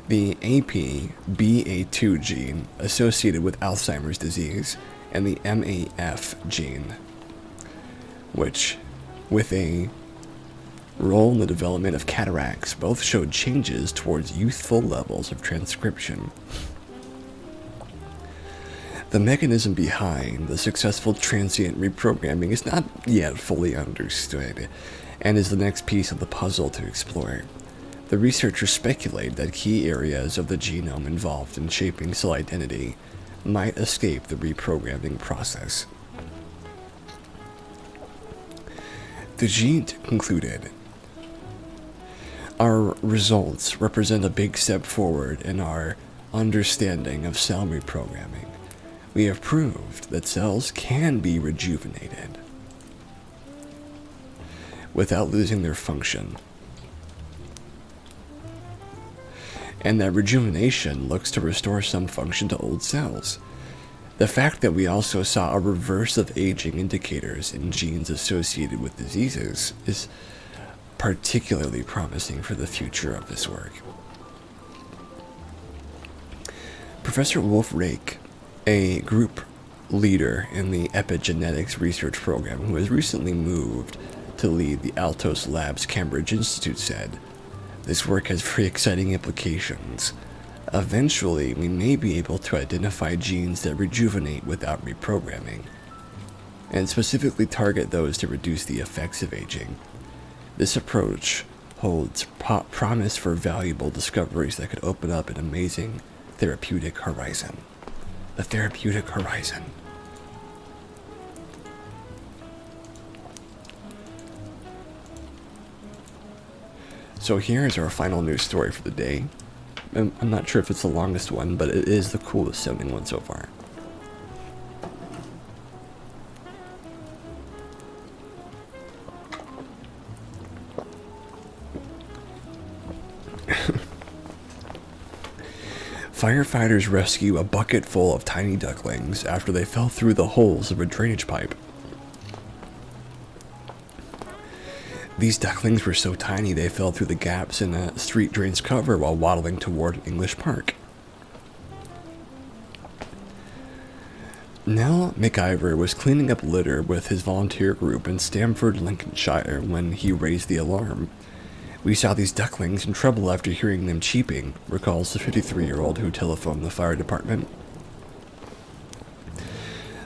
The APBA2 gene associated with Alzheimer's disease, and the MAF gene, which, with a role in the development of cataracts, both showed changes towards youthful levels of transcription. The mechanism behind the successful transient reprogramming is not yet fully understood, and is the next piece of the puzzle to explore. The researchers speculate that key areas of the genome involved in shaping cell identity might escape the reprogramming process. The gene concluded, "Our results represent a big step forward in our understanding of cell reprogramming. We have proved that cells can be rejuvenated without losing their function, and that rejuvenation looks to restore some function to old cells. The fact that we also saw a reverse of aging indicators in genes associated with diseases is particularly promising for the future of this work." Professor Wolf Rake, a group leader in the epigenetics research program who has recently moved to lead the Altos Labs Cambridge Institute, said, "This work has very exciting implications. Eventually, we may be able to identify genes that rejuvenate without reprogramming, and specifically target those to reduce the effects of aging. This approach holds promise for valuable discoveries that could open up an amazing therapeutic horizon." The therapeutic horizon. So here's our final news story for the day. I'm not sure if it's the longest one, but it is the coolest sounding one so far. Firefighters rescue a bucket full of tiny ducklings after they fell through the holes of a drainage pipe. These ducklings were so tiny they fell through the gaps in a street drain's cover while waddling toward English Park. Nell McIver was cleaning up litter with his volunteer group in Stamford, Lincolnshire, when he raised the alarm. "We saw these ducklings in trouble after hearing them cheeping," recalls the 53-year-old who telephoned the fire department.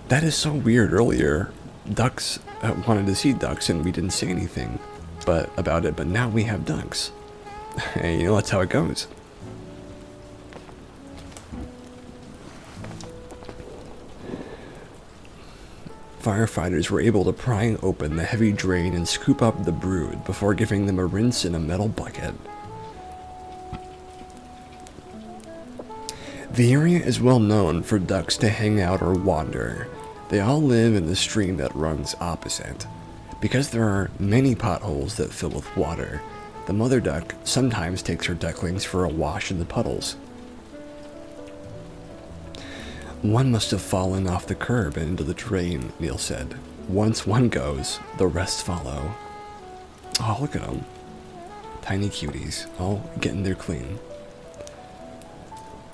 That is so weird. Earlier, ducks wanted to see ducks and we didn't say anything about it, but now we have ducks. Hey, you know, that's how it goes. Firefighters were able to pry open the heavy drain and scoop up the brood before giving them a rinse in a metal bucket. The area is well known for ducks to hang out or wander. They all live in the stream that runs opposite. Because there are many potholes that fill with water, the mother duck sometimes takes her ducklings for a wash in the puddles. "One must have fallen off the curb and into the drain," Neil said. "Once one goes, the rest follow." Oh, look at them. Tiny cuties, all getting their clean.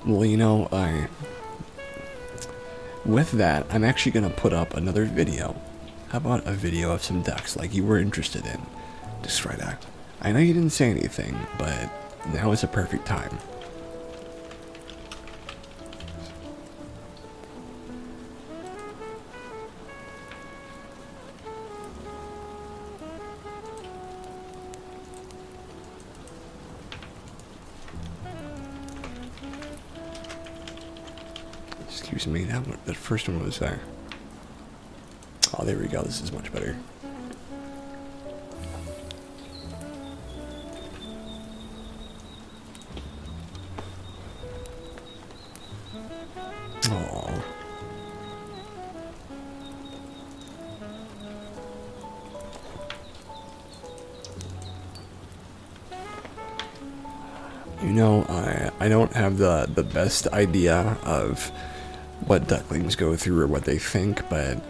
Well, you know, with that, I'm actually going to put up another video. How about a video of some ducks like you were interested in? Just right out. I know you didn't say anything, but now is a perfect time. Excuse me, that first one was there. Oh, there we go. This is much better. Oh. You know, I don't have the best idea of what ducklings go through or what they think, but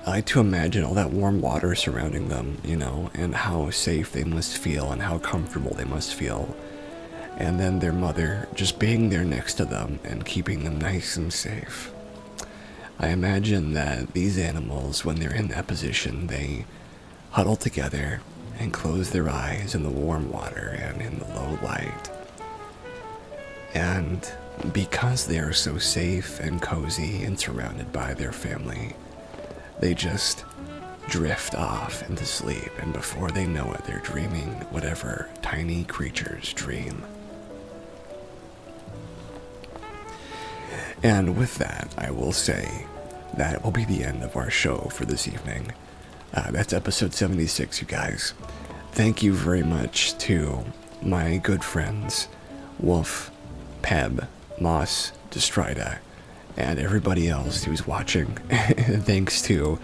I like to imagine all that warm water surrounding them, you know, and how safe they must feel and how comfortable they must feel. And then their mother just being there next to them and keeping them nice and safe. I imagine that these animals, when they're in that position, they huddle together and close their eyes in the warm water and in the low light. And because they are so safe and cozy and surrounded by their family, they just drift off into sleep, and before they know it, they're dreaming whatever tiny creatures dream. And with that, I will say that will be the end of our show for this evening. That's episode 76, you guys. Thank you very much to my good friends, Wolf, Peb, Moss, Destrida, and everybody else who's watching. Thanks to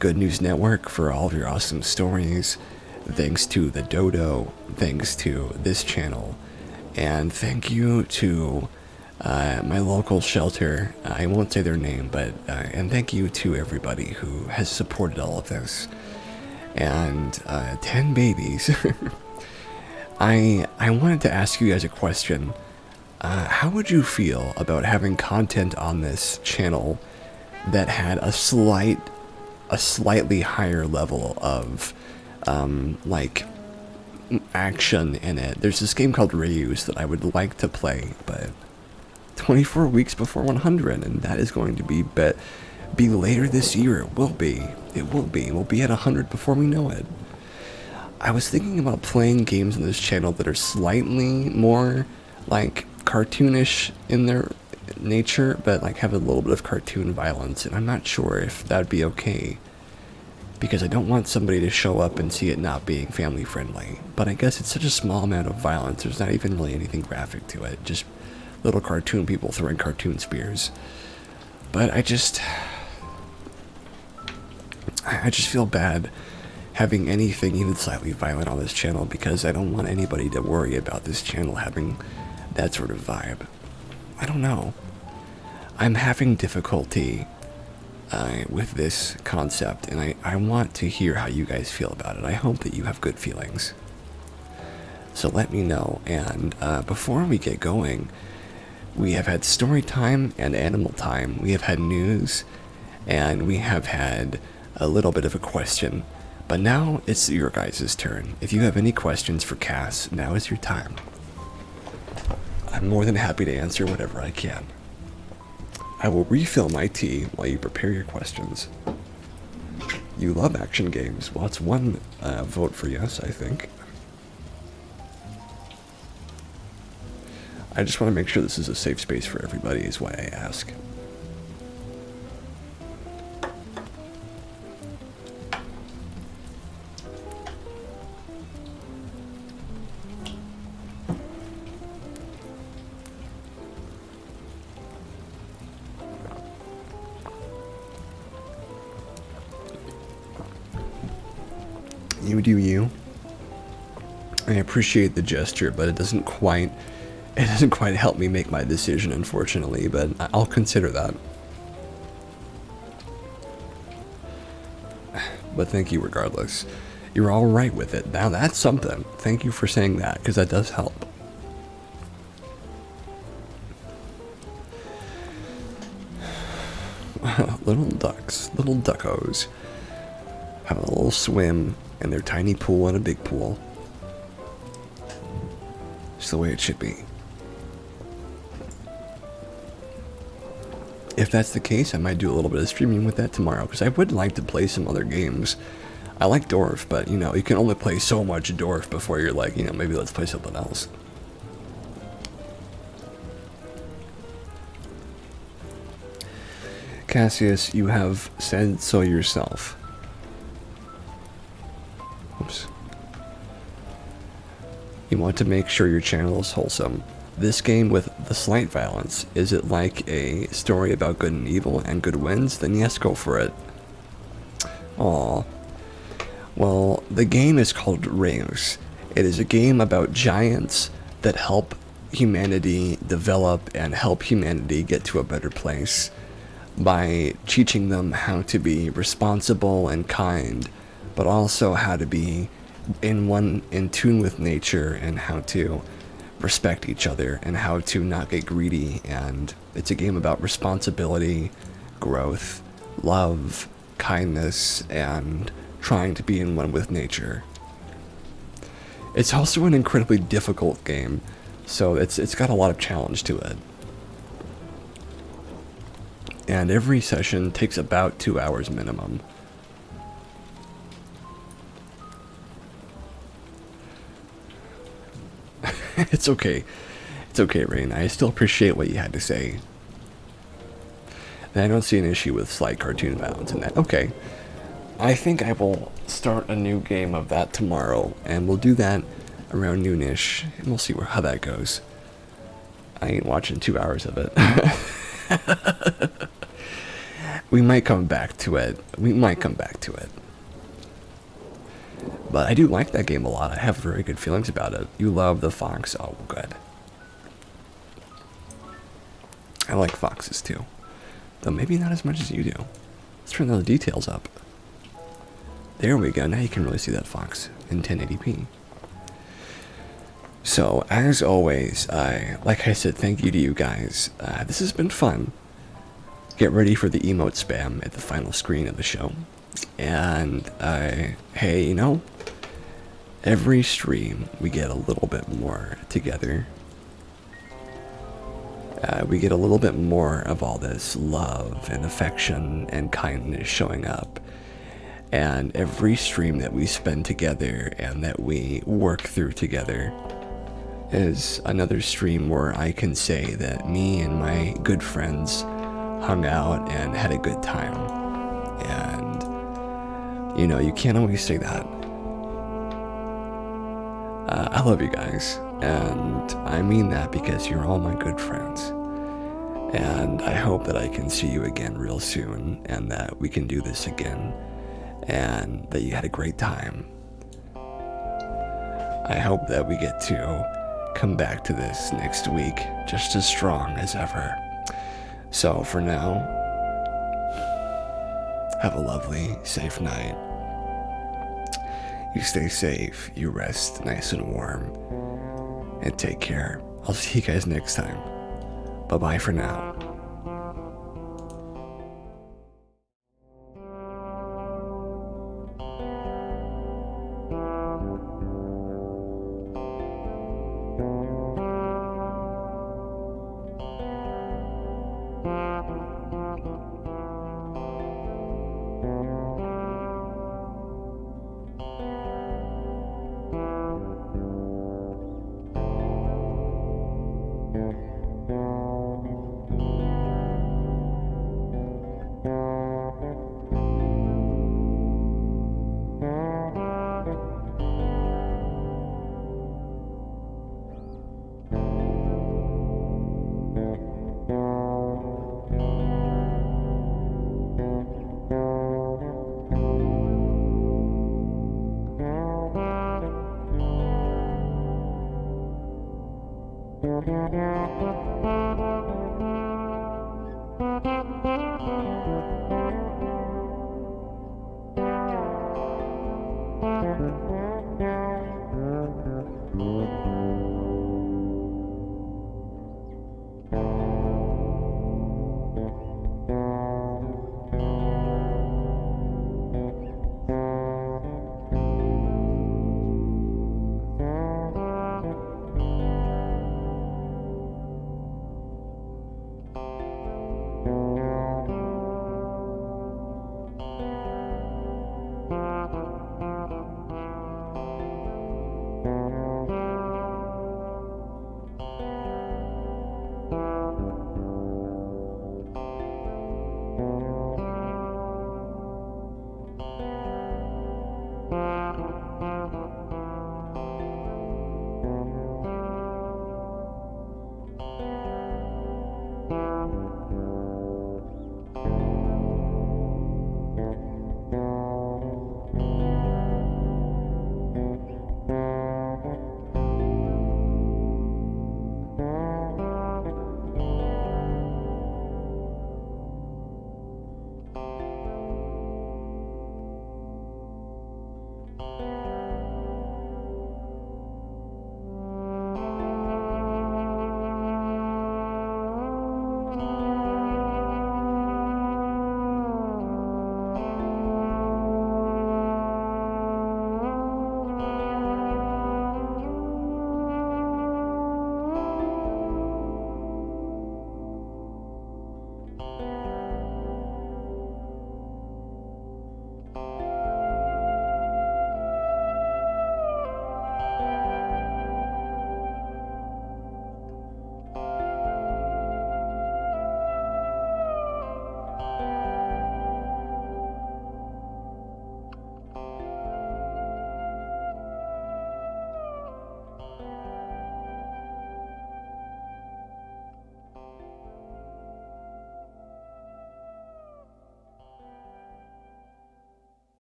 Good News Network for all of your awesome stories. Thanks to the Dodo. Thanks to this channel. And thank you to my local shelter. I won't say their name, but and thank you to everybody who has supported all of this. And 10 babies. I wanted to ask you guys a question. How would you feel about having content on this channel that had a slightly higher level of like action in it? There's this game called Reuse that I would like to play, but 24 weeks before 100, and that is going to be later this year. It will be. We'll be at 100 before we know it. I was thinking about playing games on this channel that are slightly more like cartoonish in their nature, but like have a little bit of cartoon violence, and I'm not sure if that'd be okay, because I don't want somebody to show up and see it not being family friendly. But I guess it's such a small amount of violence, there's not even really anything graphic to it, just little cartoon people throwing cartoon spears. But I just feel bad having anything even slightly violent on this channel, because I don't want anybody to worry about this channel having that sort of vibe. I don't know. I'm having difficulty with this concept, and I want to hear how you guys feel about it. I hope that you have good feelings. So let me know. And before we get going, we have had story time and animal time. We have had news, and we have had a little bit of a question. But now it's your guys' turn. If you have any questions for Cass, now is your time. I'm more than happy to answer whatever I can. I will refill my tea while you prepare your questions. You love action games. Well, it's one vote for yes, I think. I just want to make sure this is a safe space for everybody is why I ask. You do you. I appreciate the gesture, but it doesn't quite help me make my decision, unfortunately, but I'll consider that. But thank you regardless. You're all right with it. Now that's something. Thank you for saying that, because that does help. Little ducks, little duckos, having a little swim in their tiny pool in a big pool. It's the way it should be. If that's the case, I might do a little bit of streaming with that tomorrow, because I would like to play some other games. I like Dwarf, but, you know, you can only play so much Dwarf before you're like, you know, maybe let's play something else. Cassius, you have said so yourself. Oops. You want to make sure your channel is wholesome. This game with the slight violence, is it like a story about good and evil and good wins? Then yes, go for it. Aw. Well, the game is called Reus. It is a game about giants that help humanity develop and help humanity get to a better place by teaching them how to be responsible and kind, but also how to be in tune with nature and how to respect each other and how to not get greedy. And it's a game about responsibility, growth, love, kindness, and trying to be in one with nature. It's also an incredibly difficult game, so it's got a lot of challenge to it. And every session takes about 2 hours minimum. It's okay. It's okay, Rain. I still appreciate what you had to say. And I don't see an issue with slight cartoon violence in that. Okay. I think I will start a new game of that tomorrow, and we'll do that around noonish, and we'll see how that goes. I ain't watching 2 hours of it. We might come back to it. But I do like that game a lot. I have very good feelings about it. You love the fox. Oh, good. I like foxes too. Though maybe not as much as you do. Let's turn those details up. There we go. Now you can really see that fox in 1080p. So, as always, like I said, thank you to you guys. This has been fun. Get ready for the emote spam at the final screen of the show. And, hey, you know, every stream we get a little bit more together. We get a little bit more of all this love and affection and kindness showing up. And every stream that we spend together and that we work through together is another stream where I can say that me and my good friends hung out and had a good time. And, you know, you can't always say that. I love you guys, and I mean that because you're all my good friends. And I hope that I can see you again real soon, and that we can do this again, and that you had a great time. I hope that we get to come back to this next week just as strong as ever. So for now, have a lovely, safe night. You stay safe, you rest nice and warm, and take care. I'll see you guys next time. Bye-bye for now. Thank you.